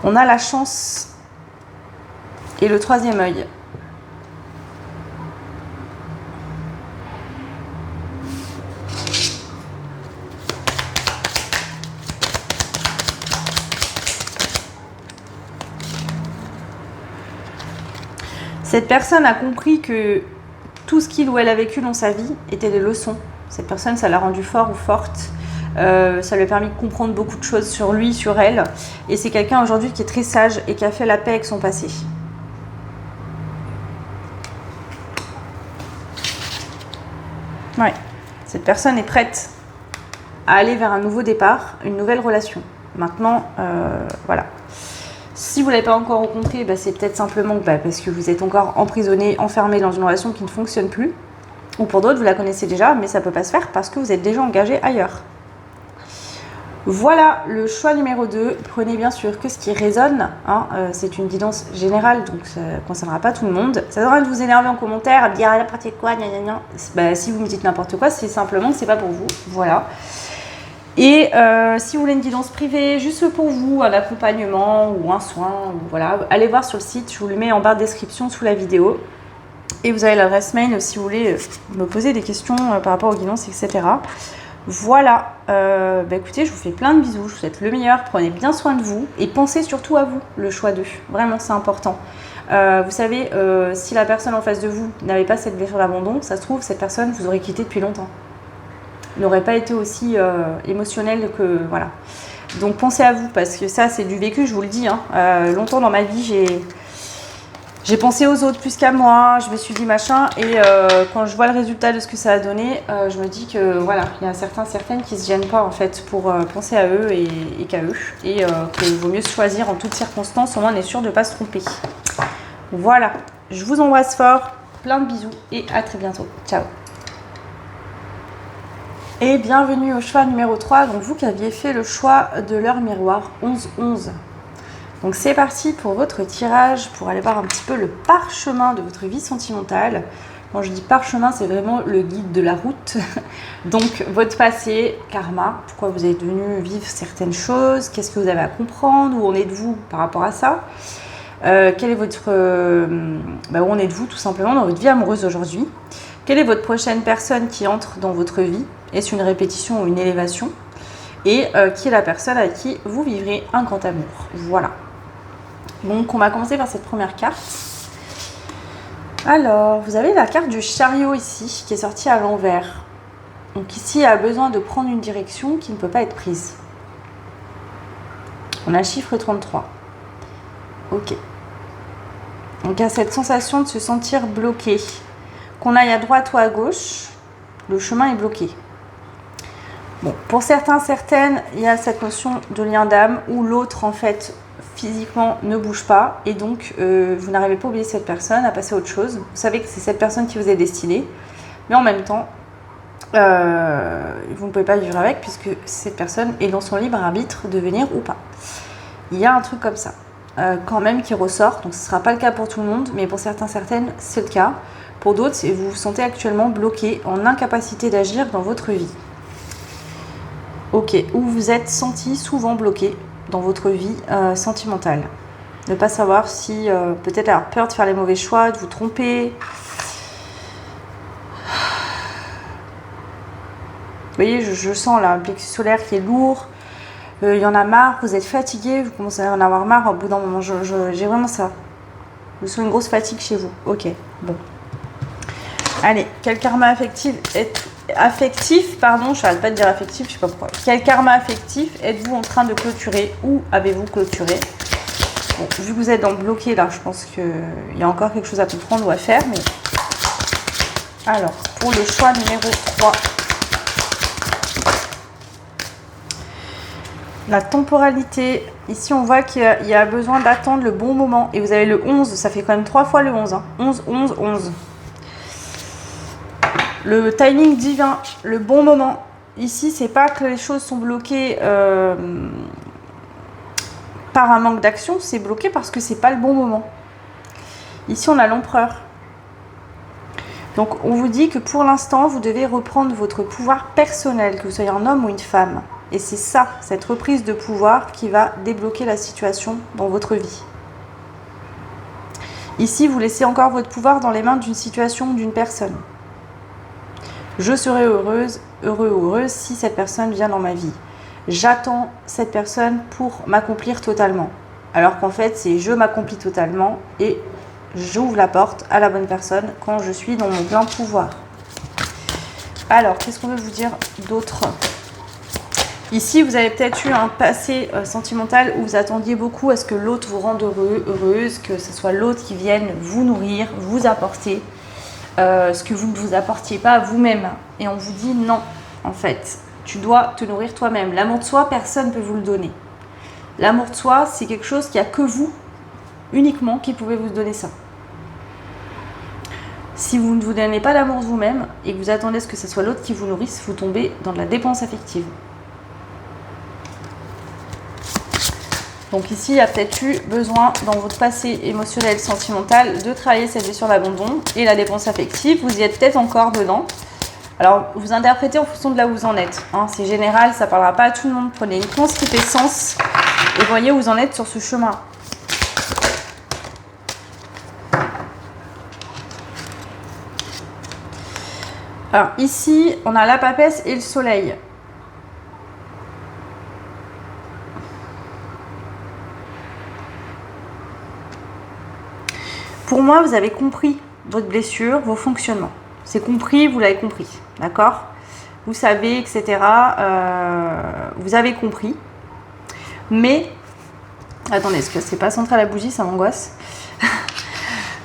On a la chance et le troisième œil. Cette personne a compris que tout ce qu'il ou elle a vécu dans sa vie était des leçons. Cette personne, ça l'a rendu fort ou forte. Ça lui a permis de comprendre beaucoup de choses sur lui, sur elle. Et c'est quelqu'un aujourd'hui qui est très sage et qui a fait la paix avec son passé. Ouais. Cette personne est prête à aller vers un nouveau départ, une nouvelle relation. Maintenant, voilà. Si vous ne l'avez pas encore rencontré, c'est peut-être simplement parce que vous êtes encore emprisonné, enfermé dans une relation qui ne fonctionne plus. Ou pour d'autres, vous la connaissez déjà, mais ça ne peut pas se faire parce que vous êtes déjà engagé ailleurs. Voilà le choix numéro 2. Prenez bien sûr que ce qui résonne. Hein, c'est une guidance générale, donc ça ne concernera pas tout le monde. Ça sert à rien de vous énerver en commentaire, de dire « n'importe quoi, gna gna gna ». Si vous me dites n'importe quoi, c'est simplement que ce n'est pas pour vous. Voilà. Et si vous voulez une guidance privée, juste pour vous, un accompagnement ou un soin, voilà, allez voir sur le site, je vous le mets en barre de description sous la vidéo. Et vous avez l'adresse mail si vous voulez me poser des questions par rapport aux guidances, etc. Voilà, écoutez, je vous fais plein de bisous, je vous souhaite le meilleur, prenez bien soin de vous et pensez surtout à vous, le choix d'eux, vraiment c'est important. Vous savez, si la personne en face de vous n'avait pas cette blessure d'abandon, ça se trouve, cette personne vous aurait quitté depuis longtemps. N'aurait pas été aussi émotionnel que... Voilà. Donc pensez à vous, parce que ça, c'est du vécu, je vous le dis. Hein. Longtemps dans ma vie, j'ai pensé aux autres plus qu'à moi, je me suis dit machin, et quand je vois le résultat de ce que ça a donné, je me dis que voilà, il y a certaines qui se gênent pas en fait pour penser à eux et qu'à eux, et qu'il vaut mieux se choisir en toutes circonstances, au moins on est sûr de ne pas se tromper. Voilà, je vous embrasse fort, plein de bisous, et à très bientôt. Ciao. Et bienvenue au choix numéro 3, donc vous qui aviez fait le choix de l'heure miroir 11-11. Donc c'est parti pour votre tirage, pour aller voir un petit peu le parchemin de votre vie sentimentale. Quand je dis parchemin, c'est vraiment le guide de la route. Donc votre passé, karma, pourquoi vous êtes venu vivre certaines choses, qu'est-ce que vous avez à comprendre, où en êtes-vous par rapport à ça. Quel est votre... où en êtes-vous tout simplement dans votre vie amoureuse aujourd'hui? Quelle est votre prochaine personne qui entre dans votre vie? Est-ce une répétition ou une élévation? Et qui est la personne à qui vous vivrez un grand amour? Voilà. Donc on va commencer par cette première carte. Alors, vous avez la carte du chariot ici, qui est sortie à l'envers. Donc ici, il y a besoin de prendre une direction qui ne peut pas être prise. On a le chiffre 33. Ok. Donc il y a cette sensation de se sentir bloqué. Qu'on aille à droite ou à gauche, le chemin est bloqué. Bon, pour certains, certaines, il y a cette notion de lien d'âme où l'autre, en fait, physiquement ne bouge pas et donc vous n'arrivez pas à oublier cette personne, à passer à autre chose. Vous savez que c'est cette personne qui vous est destinée, mais en même temps, vous ne pouvez pas vivre avec puisque cette personne est dans son libre arbitre de venir ou pas. Il y a un truc comme ça, quand même, qui ressort. Donc ce ne sera pas le cas pour tout le monde, mais pour certains, certaines, c'est le cas. Pour d'autres, vous vous sentez actuellement bloqué, en incapacité d'agir dans votre vie. Ok, ou vous êtes senti souvent bloqué dans votre vie sentimentale. Ne pas savoir si, peut-être avoir peur de faire les mauvais choix, de vous tromper. Vous voyez, je sens là un plexus solaire qui est lourd. Il y en a marre, vous êtes fatigué, vous commencez à en avoir marre au bout d'un moment. J'ai vraiment ça. Je sens une grosse fatigue chez vous. Ok, bon. Allez, quel karma affectif je n'arrête pas de dire affectif, je sais pas pourquoi. Quel karma affectif êtes-vous en train de clôturer ou avez-vous clôturé? Bon, vu que vous êtes dans le bloqué là, je pense qu'il y a encore quelque chose à comprendre ou à faire. Mais alors, pour le choix numéro 3, la temporalité. Ici, on voit qu'il y a besoin d'attendre le bon moment. Et vous avez le 11, ça fait quand même 3 fois le 11. Hein. 11, 11, 11. Le timing divin, le bon moment. Ici, c'est pas que les choses sont bloquées par un manque d'action, c'est bloqué parce que c'est pas le bon moment. Ici, on a l'empereur. Donc, on vous dit que pour l'instant, vous devez reprendre votre pouvoir personnel, que vous soyez un homme ou une femme. Et c'est ça, cette reprise de pouvoir qui va débloquer la situation dans votre vie. Ici, vous laissez encore votre pouvoir dans les mains d'une situation ou d'une personne. Je serai heureux ou heureuse si cette personne vient dans ma vie. J'attends cette personne pour m'accomplir totalement. Alors qu'en fait, c'est je m'accomplis totalement et j'ouvre la porte à la bonne personne quand je suis dans mon plein pouvoir. Alors, qu'est-ce qu'on veut vous dire d'autre? Ici, vous avez peut-être eu un passé sentimental où vous attendiez beaucoup à ce que l'autre vous rende heureuse, que ce soit l'autre qui vienne vous nourrir, vous apporter ce que vous ne vous apportiez pas à vous-même. Et on vous dit non, en fait, tu dois te nourrir toi-même. L'amour de soi, personne ne peut vous le donner. L'amour de soi, c'est quelque chose qu'il n'y a que vous, uniquement, qui pouvez vous donner ça. Si vous ne vous donnez pas l'amour de vous-même et que vous attendez à ce que ce soit l'autre qui vous nourrisse, vous tombez dans de la dépense affective. Donc ici, il y a peut-être eu besoin dans votre passé émotionnel, sentimental, de travailler cette blessure d'abandon et la dépense affective. Vous y êtes peut-être encore dedans. Alors, vous interprétez en fonction de là où vous en êtes. Hein. C'est général, ça ne parlera pas à tout le monde. Prenez uniquement ce qui fait sens et voyez où vous en êtes sur ce chemin. Alors ici, on a la papesse et le soleil. Pour moi, vous avez compris votre blessure, vos fonctionnements. C'est compris, vous l'avez compris, d'accord? Vous savez, etc. Vous avez compris. Mais, attendez, est-ce que c'est pas centré à la bougie, ça m'angoisse.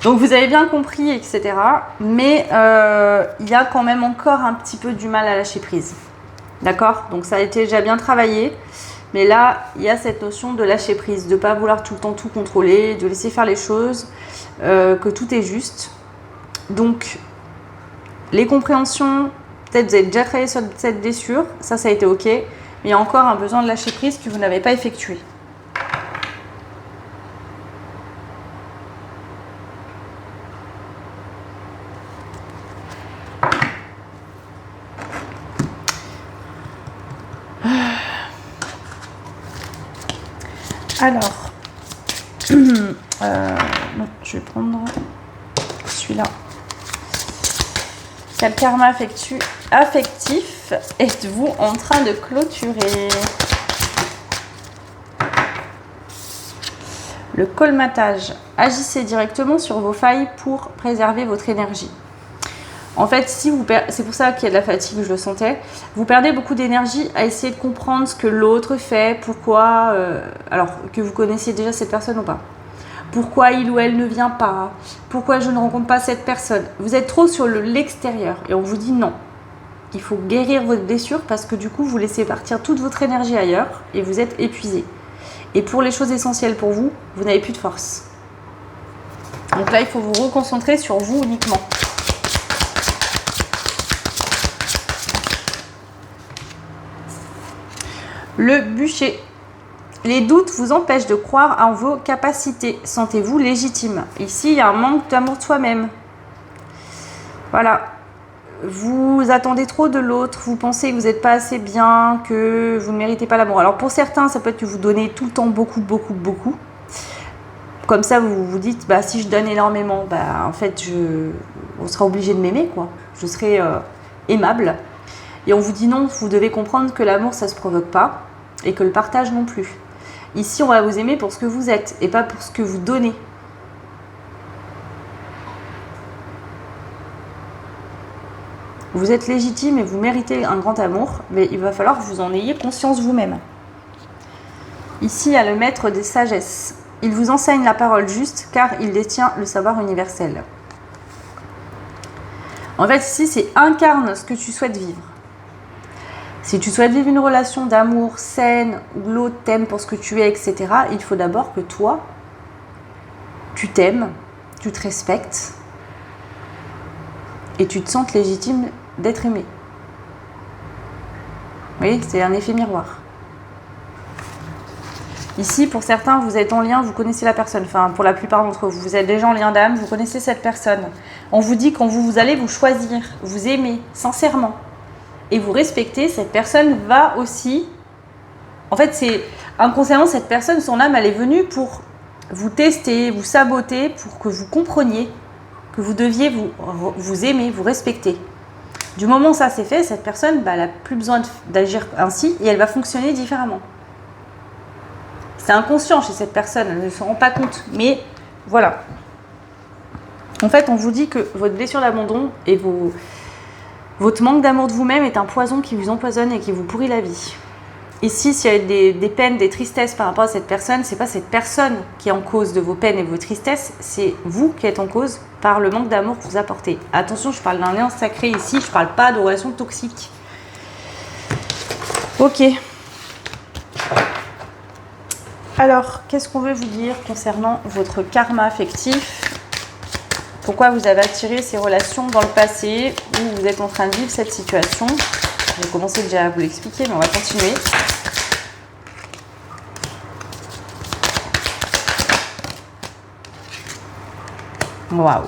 Donc vous avez bien compris, etc. Mais il y a quand même encore un petit peu du mal à lâcher prise. D'accord? Donc ça a été déjà bien travaillé. Mais là, il y a cette notion de lâcher prise, de ne pas vouloir tout le temps tout contrôler, de laisser faire les choses, que tout est juste. Donc, les compréhensions, peut-être vous avez déjà travaillé sur cette blessure, ça a été ok. Mais il y a encore un besoin de lâcher prise que vous n'avez pas effectué. Alors, Non, je vais prendre celui-là. Quel karma affectif êtes-vous en train de clôturer? Le colmatage. Agissez directement sur vos failles pour préserver votre énergie. En fait, si c'est pour ça qu'il y a de la fatigue, je le sentais. Vous perdez beaucoup d'énergie à essayer de comprendre ce que l'autre fait, pourquoi, alors que vous connaissiez déjà cette personne ou pas. Pourquoi il ou elle ne vient pas, pourquoi je ne rencontre pas cette personne. Vous êtes trop sur l'extérieur et on vous dit non. Il faut guérir votre blessure parce que du coup, vous laissez partir toute votre énergie ailleurs et vous êtes épuisé. Et pour les choses essentielles pour vous, vous n'avez plus de force. Donc là, il faut vous reconcentrer sur vous uniquement. Le bûcher. Les doutes vous empêchent de croire en vos capacités. Sentez-vous légitime. Ici, il y a un manque d'amour de soi-même. Voilà. Vous attendez trop de l'autre, vous pensez que vous n'êtes pas assez bien, que vous ne méritez pas l'amour. Alors pour certains, ça peut être que vous donnez tout le temps beaucoup. Comme ça, vous vous dites, bah, si je donne énormément, bah, en fait, on sera obligé de m'aimer, quoi. Je serai aimable. Et on vous dit non, vous devez comprendre que l'amour, ça ne se provoque pas, et que le partage non plus. Ici, on va vous aimer pour ce que vous êtes, et pas pour ce que vous donnez. Vous êtes légitime et vous méritez un grand amour, mais il va falloir que vous en ayez conscience vous-même. Ici, il y a le maître des sagesses. Il vous enseigne la parole juste car il détient le savoir universel. En fait, ici, c'est incarne ce que tu souhaites vivre. Si tu souhaites vivre une relation d'amour saine, où l'autre t'aime pour ce que tu es, etc., il faut d'abord que toi, tu t'aimes, tu te respectes, et tu te sentes légitime d'être aimé. Vous voyez, c'est un effet miroir. Ici, pour certains, vous êtes en lien, vous connaissez la personne. Enfin, pour la plupart d'entre vous, vous êtes déjà en lien d'âme, vous connaissez cette personne. On vous dit quand vous allez vous choisir, vous aimer sincèrement et vous respectez, cette personne va aussi... En fait, c'est inconsciemment, cette personne, son âme, elle est venue pour vous tester, vous saboter, pour que vous compreniez que vous deviez vous aimer, vous respecter. Du moment où ça s'est fait, cette personne, bah, elle n'a plus besoin d'agir ainsi et elle va fonctionner différemment. C'est inconscient chez cette personne, elle ne se rend pas compte. Mais voilà. En fait, on vous dit que votre blessure d'abandon et votre manque d'amour de vous-même est un poison qui vous empoisonne et qui vous pourrit la vie. Ici, s'il y a des peines, des tristesses par rapport à cette personne, c'est pas cette personne qui est en cause de vos peines et de vos tristesses, c'est vous qui êtes en cause par le manque d'amour que vous apportez. Attention, je parle d'un lien sacré ici, je parle pas de relations toxiques. Ok. Alors, qu'est-ce qu'on veut vous dire concernant votre karma affectif? Pourquoi vous avez attiré ces relations dans le passé où vous êtes en train de vivre cette situation? Je vais commencer déjà à vous l'expliquer, mais on va continuer. Waouh.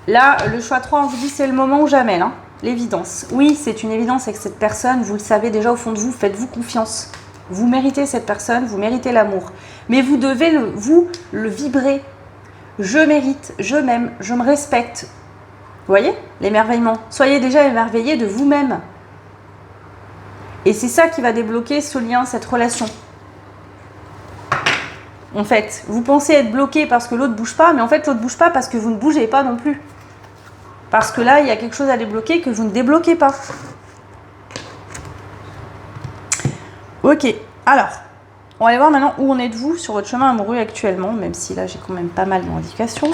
Là, le choix 3, on vous dit c'est le moment ou jamais, hein, l'évidence. Oui, c'est une évidence avec cette personne, vous le savez déjà au fond de vous, faites-vous confiance. Vous méritez cette personne, vous méritez l'amour. Mais vous devez le vibrer. Je mérite, je m'aime, je me respecte. Vous voyez l'émerveillement. Soyez déjà émerveillés de vous-même. Et c'est ça qui va débloquer ce lien, cette relation. En fait, vous pensez être bloqué parce que l'autre ne bouge pas, mais en fait, l'autre ne bouge pas parce que vous ne bougez pas non plus. Parce que là, il y a quelque chose à débloquer que vous ne débloquez pas. Ok, alors, on va aller voir maintenant où en êtes-vous sur votre chemin amoureux actuellement, même si là, j'ai quand même pas mal d'indications.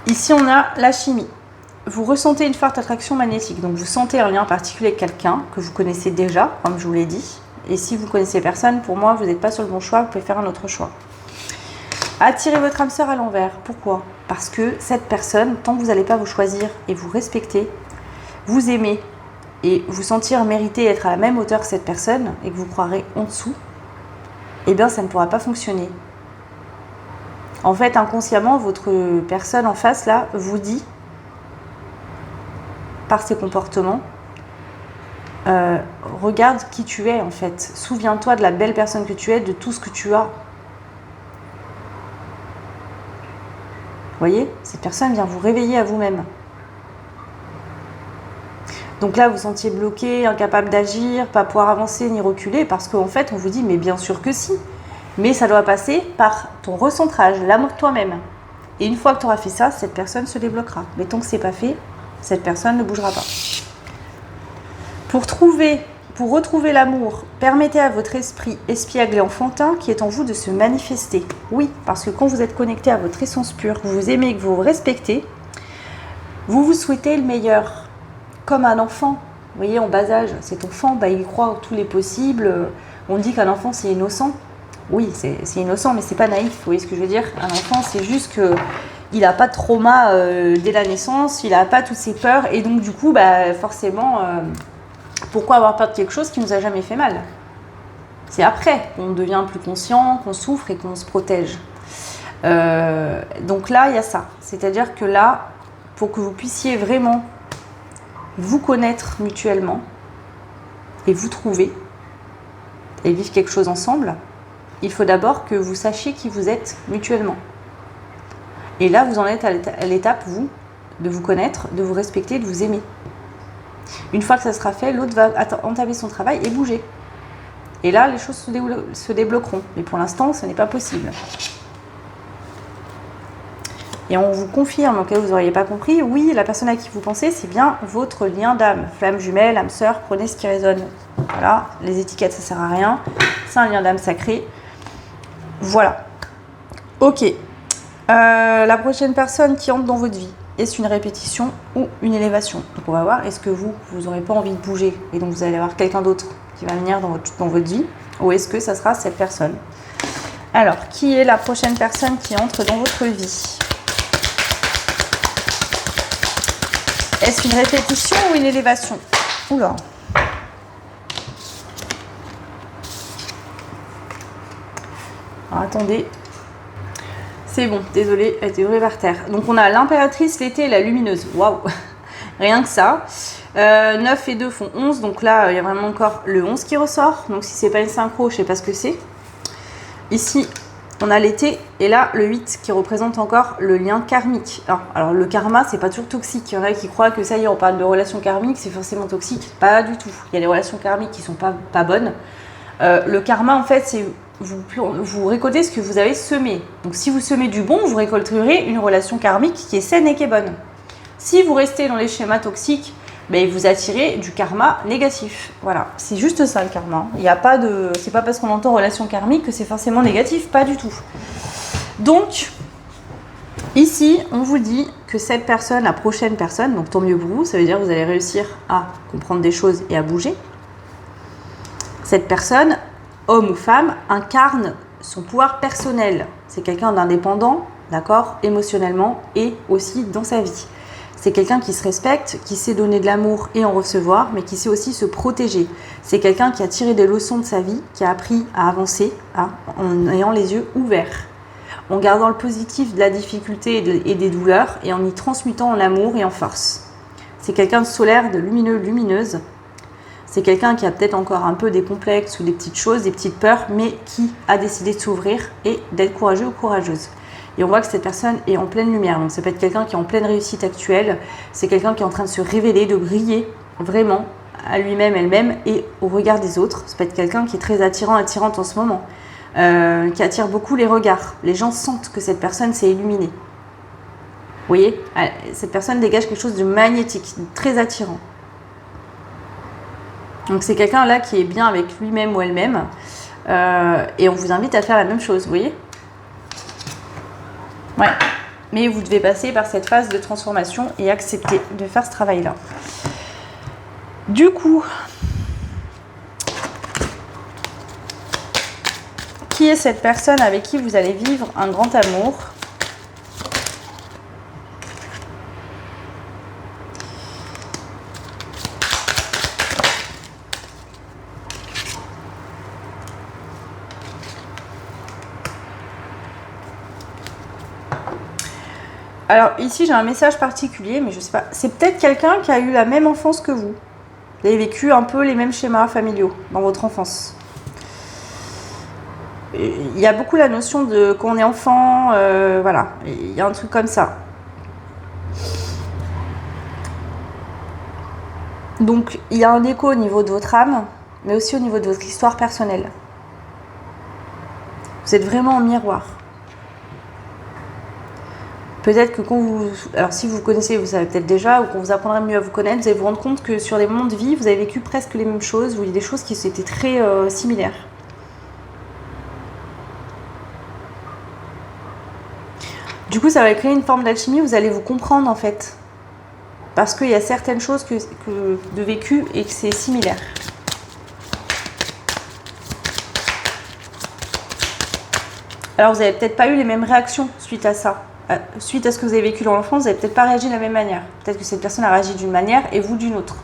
Ici, on a la chimie. Vous ressentez une forte attraction magnétique. Donc, vous sentez un lien particulier avec quelqu'un que vous connaissez déjà, comme je vous l'ai dit. Et si vous connaissez personne, pour moi, vous n'êtes pas sur le bon choix. Vous pouvez faire un autre choix. Attirez votre âme sœur à l'envers. Pourquoi? Parce que cette personne, tant que vous n'allez pas vous choisir et vous respecter, vous aimer et vous sentir mériter être à la même hauteur que cette personne et que vous croirez en dessous, eh bien, ça ne pourra pas fonctionner. En fait, inconsciemment, votre personne en face, là, vous dit, par ses comportements, regarde qui tu es, en fait. Souviens-toi de la belle personne que tu es, de tout ce que tu as. Vous voyez, cette personne vient vous réveiller à vous-même. Donc là, vous sentiez bloqué, incapable d'agir, pas pouvoir avancer ni reculer, parce qu'en fait, on vous dit, mais bien sûr que si. Mais ça doit passer par ton recentrage, l'amour de toi-même. Et une fois que tu auras fait ça, cette personne se débloquera. Mais tant que ce n'est pas fait, cette personne ne bougera pas. Pour retrouver l'amour, permettez à votre esprit espiègle et enfantin qui est en vous de se manifester. Oui, parce que quand vous êtes connecté à votre essence pure, que vous aimez, que vous vous respectez, vous vous souhaitez le meilleur. Comme un enfant, vous voyez, en bas âge, cet enfant, il croit en tous les possibles. On dit qu'un enfant, c'est innocent. Oui, c'est innocent, mais c'est pas naïf, vous voyez ce que je veux dire? Un enfant, c'est juste qu'il n'a pas de trauma dès la naissance, il n'a pas toutes ses peurs, et donc du coup, forcément, pourquoi avoir peur de quelque chose qui ne nous a jamais fait mal? C'est après qu'on devient plus conscient, qu'on souffre et qu'on se protège. Donc là, il y a ça. C'est-à-dire que là, pour que vous puissiez vraiment vous connaître mutuellement et vous trouver et vivre quelque chose ensemble, il faut d'abord que vous sachiez qui vous êtes mutuellement. Et là, vous en êtes à l'étape, vous, de vous connaître, de vous respecter, de vous aimer. Une fois que ça sera fait, l'autre va entamer son travail et bouger. Et là, les choses se débloqueront. Mais pour l'instant, ce n'est pas possible. Et on vous confirme, au cas où vous n'auriez pas compris, oui, la personne à qui vous pensez, c'est bien votre lien d'âme. Flamme jumelle, âme sœur, prenez ce qui résonne. Voilà, les étiquettes, ça ne sert à rien. C'est un lien d'âme sacré. Voilà. Ok. La prochaine personne qui entre dans votre vie, est-ce une répétition ou une élévation? Donc on va voir, est-ce que vous n'aurez pas envie de bouger et donc vous allez avoir quelqu'un d'autre qui va venir dans votre vie, ou est-ce que ça sera cette personne? Alors, qui est la prochaine personne qui entre dans votre vie? Est-ce une répétition ou une élévation? Oula. Alors, attendez. C'est bon, désolée, elle était tombée par terre. Donc on a l'impératrice, l'été et la lumineuse. Waouh. Rien que ça. 9 et 2 font 11. Donc là, il y a vraiment encore le 11 qui ressort. Donc si c'est pas une synchro, je sais pas ce que c'est. Ici, on a l'été et là, le 8 qui représente encore le lien karmique. Alors le karma, c'est pas toujours toxique. Il y en a qui croient que ça y est, on parle de relations karmiques, c'est forcément toxique. Pas du tout. Il y a des relations karmiques qui sont pas bonnes. Le karma, en fait, c'est vous récoltez ce que vous avez semé. Donc si vous semez du bon, vous récolterez une relation karmique qui est saine et qui est bonne. Si vous restez dans les schémas toxiques, vous attirez du karma négatif. Voilà, c'est juste ça le karma. Il n'y a pas de, c'est pas parce qu'on entend relation karmique que c'est forcément négatif, pas du tout. Donc ici, on vous dit que cette personne, la prochaine personne, donc tant mieux pour vous, ça veut dire que vous allez réussir à comprendre des choses et à bouger. Cette personne, homme ou femme, incarne son pouvoir personnel. C'est quelqu'un d'indépendant, d'accord, émotionnellement et aussi dans sa vie. C'est quelqu'un qui se respecte, qui sait donner de l'amour et en recevoir, mais qui sait aussi se protéger. C'est quelqu'un qui a tiré des leçons de sa vie, qui a appris à avancer en ayant les yeux ouverts, en gardant le positif de la difficulté et des douleurs et en y transmutant en amour et en force. C'est quelqu'un de solaire, de lumineux, lumineuse. C'est quelqu'un qui a peut-être encore un peu des complexes ou des petites choses, des petites peurs, mais qui a décidé de s'ouvrir et d'être courageux ou courageuse. Et on voit que cette personne est en pleine lumière. Donc ça peut être quelqu'un qui est en pleine réussite actuelle. C'est quelqu'un qui est en train de se révéler, de briller vraiment à lui-même, elle-même et au regard des autres. Ça peut être quelqu'un qui est très attirante en ce moment, qui attire beaucoup les regards. Les gens sentent que cette personne s'est illuminée. Vous voyez, cette personne dégage quelque chose de magnétique, de très attirant. Donc c'est quelqu'un là qui est bien avec lui-même ou elle-même. Et on vous invite à faire la même chose, vous voyez ? Ouais, mais vous devez passer par cette phase de transformation et accepter de faire ce travail-là. Du coup, qui est cette personne avec qui vous allez vivre un grand amour ? Alors ici j'ai un message particulier, mais je sais pas. C'est peut-être quelqu'un qui a eu la même enfance que vous. Vous avez vécu un peu les mêmes schémas familiaux dans votre enfance. Il y a beaucoup la notion de quand on est enfant, voilà, il y a un truc comme ça. Donc il y a un écho au niveau de votre âme, mais aussi au niveau de votre histoire personnelle. Vous êtes vraiment en miroir. Peut-être que quand vous... Alors si vous vous connaissez, vous savez peut-être déjà, ou quand vous apprendrez mieux à vous connaître, vous allez vous rendre compte que sur des moments de vie, vous avez vécu presque les mêmes choses, ou il y a des choses qui étaient très similaires. Du coup, ça va créer une forme d'alchimie, vous allez vous comprendre en fait. Parce qu'il y a certaines choses de vécu et que c'est similaire. Alors vous n'avez peut-être pas eu les mêmes réactions suite à ça. Suite à ce que vous avez vécu dans l'enfance, vous n'avez peut-être pas réagi de la même manière. Peut-être que cette personne a réagi d'une manière et vous d'une autre.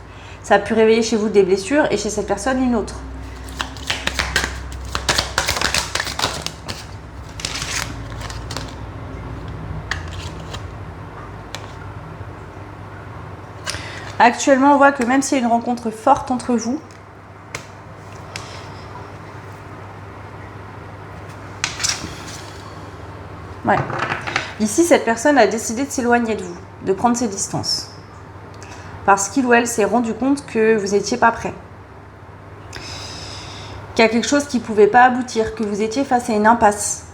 Ça a pu réveiller chez vous des blessures et chez cette personne une autre. Actuellement, on voit que même s'il y a une rencontre forte entre vous, ouais. Ici, cette personne a décidé de s'éloigner de vous, de prendre ses distances. Parce qu'il ou elle s'est rendu compte que vous n'étiez pas prêt. Qu'il y a quelque chose qui ne pouvait pas aboutir, que vous étiez face à une impasse.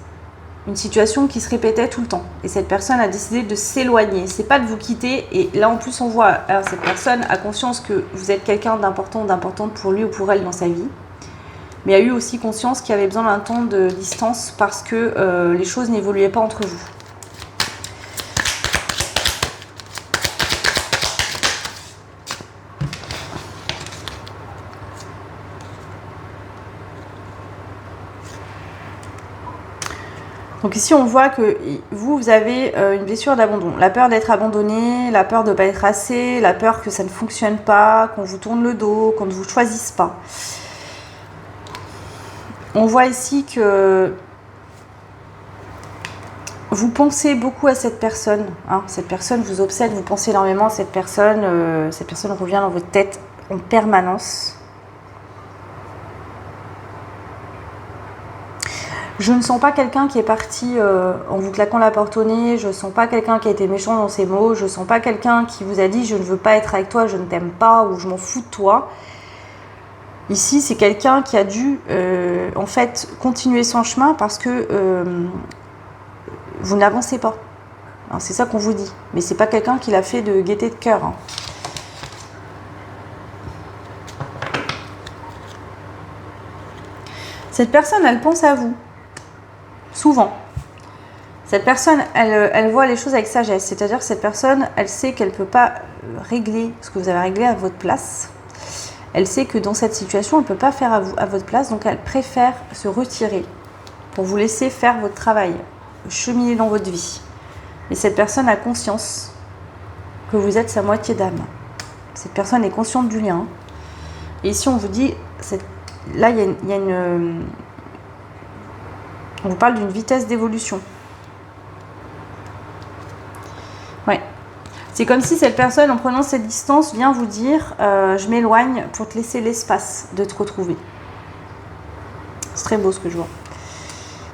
Une situation qui se répétait tout le temps. Et cette personne a décidé de s'éloigner. C'est pas de vous quitter. Et là, en plus, on voit, alors cette personne a conscience que vous êtes quelqu'un d'important ou d'importante pour lui ou pour elle dans sa vie. Mais a eu aussi conscience qu'il y avait besoin d'un temps de distance parce que les choses n'évoluaient pas entre vous. Donc ici, on voit que vous avez une blessure d'abandon. La peur d'être abandonné, la peur de ne pas être assez, la peur que ça ne fonctionne pas, qu'on vous tourne le dos, qu'on ne vous choisisse pas. On voit ici que vous pensez beaucoup à cette personne. Hein. Cette personne vous obsède, vous pensez énormément à cette personne revient dans votre tête en permanence. Je ne sens pas quelqu'un qui est parti en vous claquant la porte au nez, je ne sens pas quelqu'un qui a été méchant dans ses mots, je ne sens pas quelqu'un qui vous a dit je ne veux pas être avec toi, je ne t'aime pas ou je m'en fous de toi. Ici, c'est quelqu'un qui a dû en fait continuer son chemin parce que vous n'avancez pas. C'est ça qu'on vous dit, mais c'est pas quelqu'un qui l'a fait de gaieté de cœur. Hein. Cette personne, elle pense à vous. Souvent. Cette personne, elle voit les choses avec sagesse. C'est-à-dire que cette personne, elle sait qu'elle ne peut pas régler ce que vous avez réglé à votre place. Elle sait que dans cette situation, elle ne peut pas faire à votre place. Donc, elle préfère se retirer pour vous laisser faire votre travail, cheminer dans votre vie. Mais cette personne a conscience que vous êtes sa moitié d'âme. Cette personne est consciente du lien. Et ici, on vous dit, là, il y a une... On vous parle d'une vitesse d'évolution. Ouais. C'est comme si cette personne, en prenant cette distance, vient vous dire je m'éloigne pour te laisser l'espace de te retrouver. C'est très beau ce que je vois.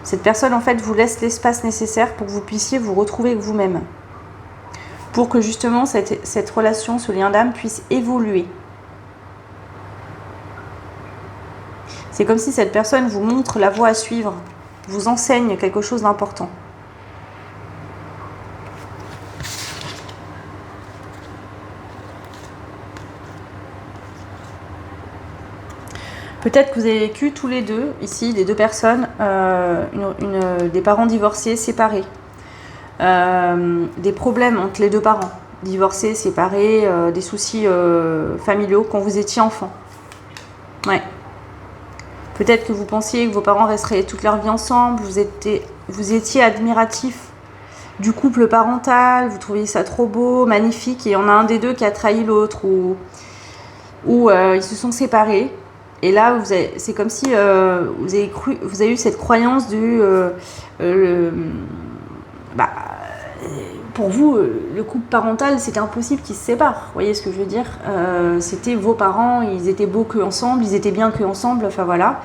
Cette personne, en fait, vous laisse l'espace nécessaire pour que vous puissiez vous retrouver avec vous-même. Pour que justement cette relation, ce lien d'âme puisse évoluer. C'est comme si cette personne vous montre la voie à suivre, vous enseigne quelque chose d'important. Peut-être que vous avez vécu tous les deux, ici, les deux personnes, des parents divorcés, séparés. Des problèmes entre les deux parents, divorcés, séparés, des soucis familiaux quand vous étiez enfant. Ouais. Peut-être que vous pensiez que vos parents resteraient toute leur vie ensemble, vous étiez admiratif du couple parental, vous trouviez ça trop beau, magnifique, et il y en a un des deux qui a trahi l'autre, ou ils se sont séparés. Et là, c'est comme si vous avez eu cette croyance du... pour vous, le couple parental, c'était impossible qu'ils se séparent. Vous voyez ce que je veux dire? C'était vos parents, ils étaient beaux qu'ensemble, ils étaient bien qu'ensemble, enfin voilà.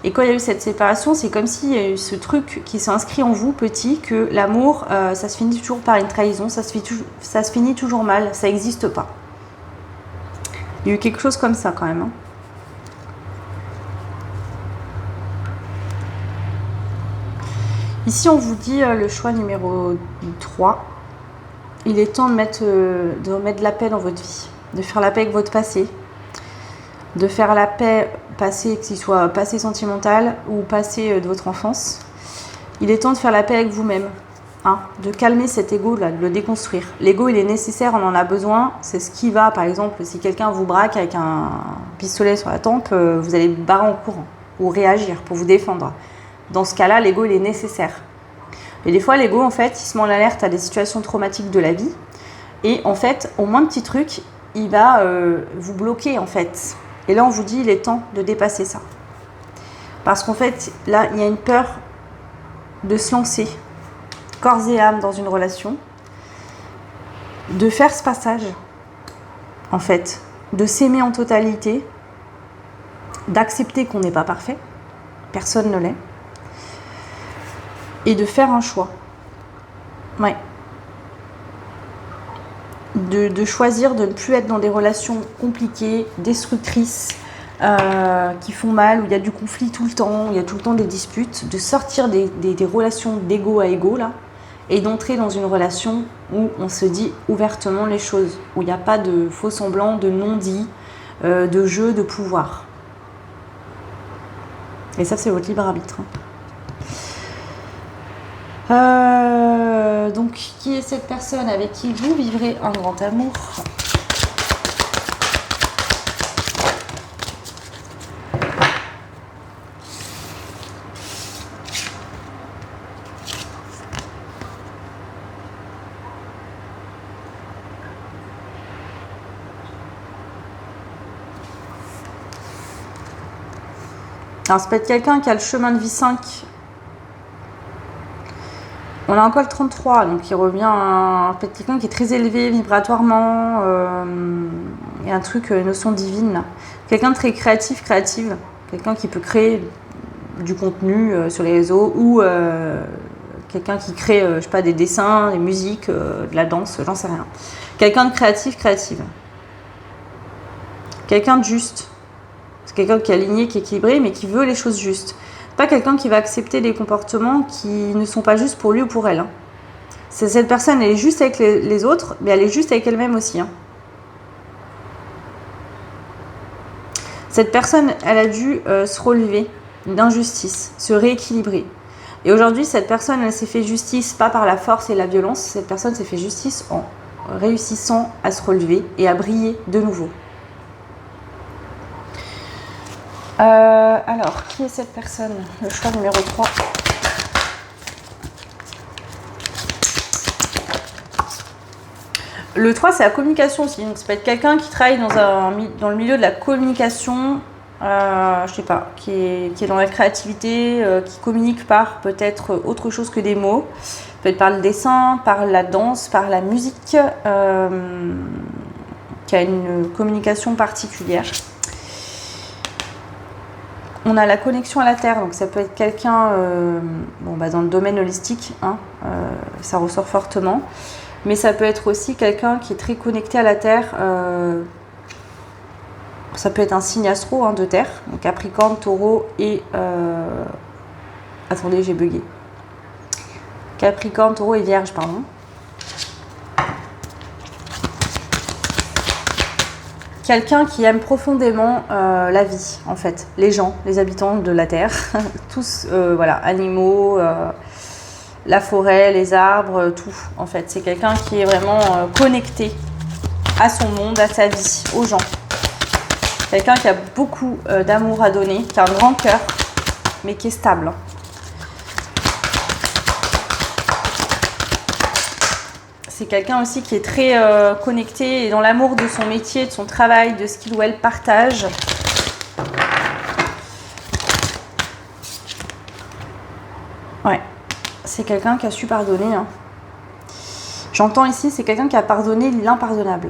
Et quand il y a eu cette séparation, c'est comme s'il y a eu ce truc qui s'est inscrit en vous, petit, que l'amour, ça se finit toujours par une trahison, ça se finit toujours mal, ça n'existe pas. Il y a eu quelque chose comme ça quand même. Hein. Ici, on vous dit le choix numéro 3. Il est temps de mettre de la paix dans votre vie, de faire la paix avec votre passé, de faire la paix passé, que ce soit passé sentimental ou passé de votre enfance. Il est temps de faire la paix avec vous-même, hein, de calmer cet ego-là, de le déconstruire. L'ego, il est nécessaire, on en a besoin. C'est ce qui va, par exemple, si quelqu'un vous braque avec un pistolet sur la tempe, vous allez vous barrer en courant ou réagir pour vous défendre. Dans ce cas-là, l'ego, il est nécessaire. Et des fois, l'ego, en fait, il se met en alerte à des situations traumatiques de la vie. Et en fait, au moins de petits trucs, il va vous bloquer, en fait. Et là, on vous dit, il est temps de dépasser ça. Parce qu'en fait, là, il y a une peur de se lancer, corps et âme, dans une relation, de faire ce passage, en fait, de s'aimer en totalité, d'accepter qu'on n'est pas parfait, personne ne l'est, et de faire un choix. Ouais. De choisir de ne plus être dans des relations compliquées, destructrices, qui font mal, où il y a du conflit tout le temps, où il y a tout le temps des disputes, de sortir des relations d'égo à égo, là, et d'entrer dans une relation où on se dit ouvertement les choses, où il n'y a pas de faux semblants, de non-dits, de jeu, de pouvoir. Et ça, c'est votre libre arbitre. Donc, qui est cette personne avec qui vous vivrez un grand amour? Alors, ça peut être quelqu'un qui a le chemin de vie 5. On a encore le 33, donc il revient à peut-être quelqu'un qui est très élevé vibratoirement. Il y a un truc, notion divine là. Quelqu'un de très créative. Quelqu'un qui peut créer du contenu sur les réseaux ou quelqu'un qui crée, je sais pas, des dessins, des musiques, de la danse, j'en sais rien. Quelqu'un de créative. Quelqu'un de juste. C'est quelqu'un qui est aligné, qui est équilibré, mais qui veut les choses justes. Pas quelqu'un qui va accepter des comportements qui ne sont pas justes pour lui ou pour elle. Hein. Cette personne, elle est juste avec les autres, mais elle est juste avec elle-même aussi. Hein. Cette personne, elle a dû se relever d'injustice, se rééquilibrer. Et aujourd'hui, cette personne, elle s'est fait justice pas par la force et la violence. Cette personne s'est fait justice en réussissant à se relever et à briller de nouveau. Alors, qui est cette personne? Le choix numéro 3. Le 3, c'est la communication aussi. Donc, ça peut être quelqu'un qui travaille dans le milieu de la communication, je sais pas, qui est dans la créativité, qui communique par peut-être autre chose que des mots. Peut-être par le dessin, par la danse, par la musique, qui a une communication particulière. On a la connexion à la terre, donc ça peut être quelqu'un dans le domaine holistique, hein, ça ressort fortement, mais ça peut être aussi quelqu'un qui est très connecté à la terre, ça peut être un signe astro de terre, donc Capricorne, Taureau et... Attendez, j'ai bugué. Capricorne, Taureau et Vierge, pardon. Quelqu'un qui aime profondément la vie, en fait, les gens, les habitants de la Terre, tous, animaux, la forêt, les arbres, tout, en fait. C'est quelqu'un qui est vraiment connecté à son monde, à sa vie, aux gens. Quelqu'un qui a beaucoup d'amour à donner, qui a un grand cœur, mais qui est stable. C'est quelqu'un aussi qui est très connecté et dans l'amour de son métier, de son travail, de ce qu'il ou elle partage. Ouais, c'est quelqu'un qui a su pardonner. Hein. J'entends ici, c'est quelqu'un qui a pardonné l'impardonnable.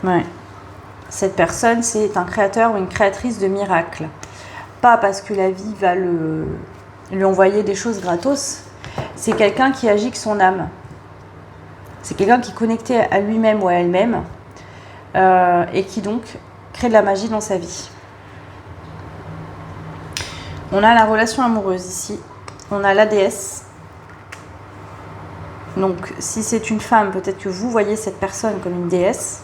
Ouais. Cette personne, c'est un créateur ou une créatrice de miracles. Pas parce que la vie va lui envoyer des choses gratos. C'est quelqu'un qui agit que son âme. C'est quelqu'un qui est connecté à lui-même ou à elle-même et qui donc crée de la magie dans sa vie. On a la relation amoureuse ici. On a la déesse. Donc, si c'est une femme, peut-être que vous voyez cette personne comme une déesse.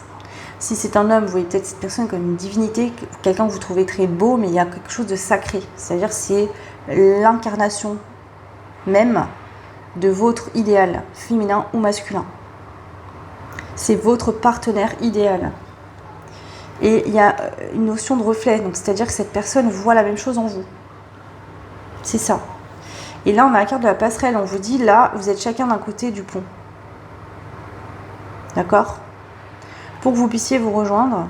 Si c'est un homme, vous voyez peut-être cette personne comme une divinité, quelqu'un que vous trouvez très beau, mais il y a quelque chose de sacré. C'est-à-dire c'est l'incarnation même de votre idéal, féminin ou masculin. C'est votre partenaire idéal. Et il y a une notion de reflet, donc c'est-à-dire que cette personne voit la même chose en vous. C'est ça. Et là, on a la carte de la passerelle. On vous dit, là, vous êtes chacun d'un côté du pont. D'accord ? Pour que vous puissiez vous rejoindre.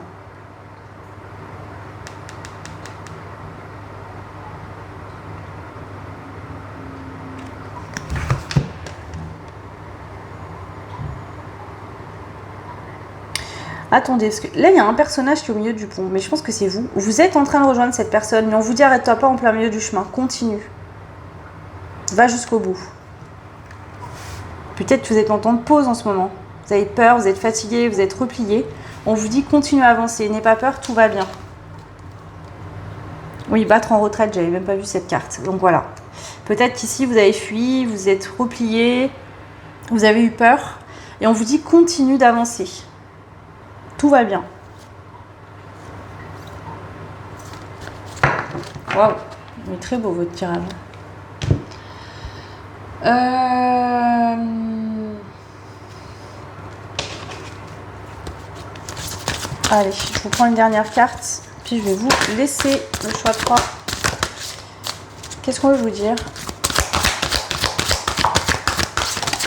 Attendez, parce que là, il y a un personnage qui est au milieu du pont, mais je pense que c'est vous. Vous êtes en train de rejoindre cette personne, mais on vous dit, arrête-toi pas en plein milieu du chemin. Continue. Va jusqu'au bout. Peut-être que vous êtes en temps de pause en ce moment. Vous avez peur, vous êtes fatigué, vous êtes replié. On vous dit continuez à avancer, n'ayez pas peur, tout va bien. Oui, battre en retraite, j'avais même pas vu cette carte. Donc voilà. Peut-être qu'ici vous avez fui, vous êtes replié, vous avez eu peur. Et on vous dit continue d'avancer. Tout va bien. Waouh, il est très beau votre tirage. Allez, je vous prends une dernière carte, puis je vais vous laisser le choix de 3. Qu'est-ce qu'on veut vous dire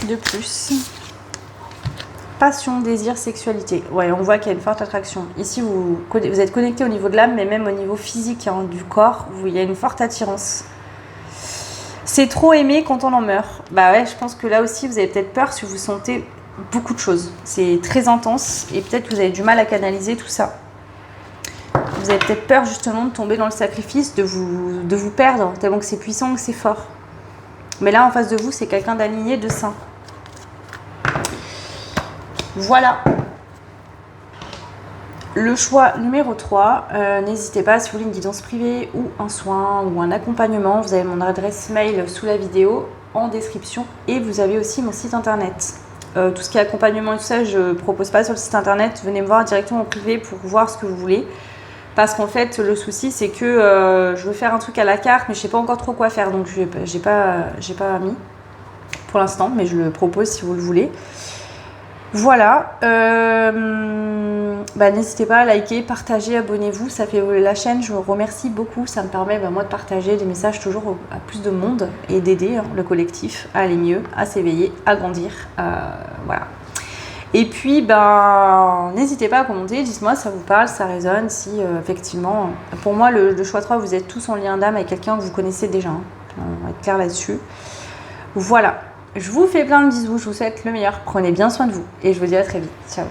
de plus? Passion, désir, sexualité. Ouais, on voit qu'il y a une forte attraction. Ici, vous êtes connecté au niveau de l'âme, mais même au niveau physique hein, du corps, il y a une forte attirance. C'est trop aimé quand on en meurt. Bah ouais, je pense que là aussi, vous avez peut-être peur si vous sentez beaucoup de choses. C'est très intense et peut-être que vous avez du mal à canaliser tout ça. Vous avez peut-être peur justement de tomber dans le sacrifice, de vous perdre, tellement que c'est puissant, que c'est fort. Mais là, en face de vous, c'est quelqu'un d'aligné, de sain. Voilà. Le choix numéro 3, n'hésitez pas si vous voulez une guidance privée ou un soin ou un accompagnement. Vous avez mon adresse mail sous la vidéo en description et vous avez aussi mon site internet. Tout ce qui est accompagnement et tout ça, je ne propose pas sur le site internet. Venez me voir directement en privé pour voir ce que vous voulez. Parce qu'en fait, le souci, c'est que je veux faire un truc à la carte, mais je ne sais pas encore trop quoi faire. Donc, je n'ai pas mis pour l'instant, mais je le propose si vous le voulez. Voilà. N'hésitez pas à liker, partager, abonnez-vous. Ça fait la chaîne, je vous remercie beaucoup. Ça me permet, moi, de partager des messages toujours à plus de monde et d'aider le collectif à aller mieux, à s'éveiller, à grandir. Voilà. Et puis, n'hésitez pas à commenter, dites-moi si ça vous parle, ça résonne, si effectivement, pour moi, le choix 3, vous êtes tous en lien d'âme avec quelqu'un que vous connaissez déjà. Hein. On va être clair là-dessus. Voilà, je vous fais plein de bisous, je vous souhaite le meilleur, prenez bien soin de vous et je vous dis à très vite. Ciao.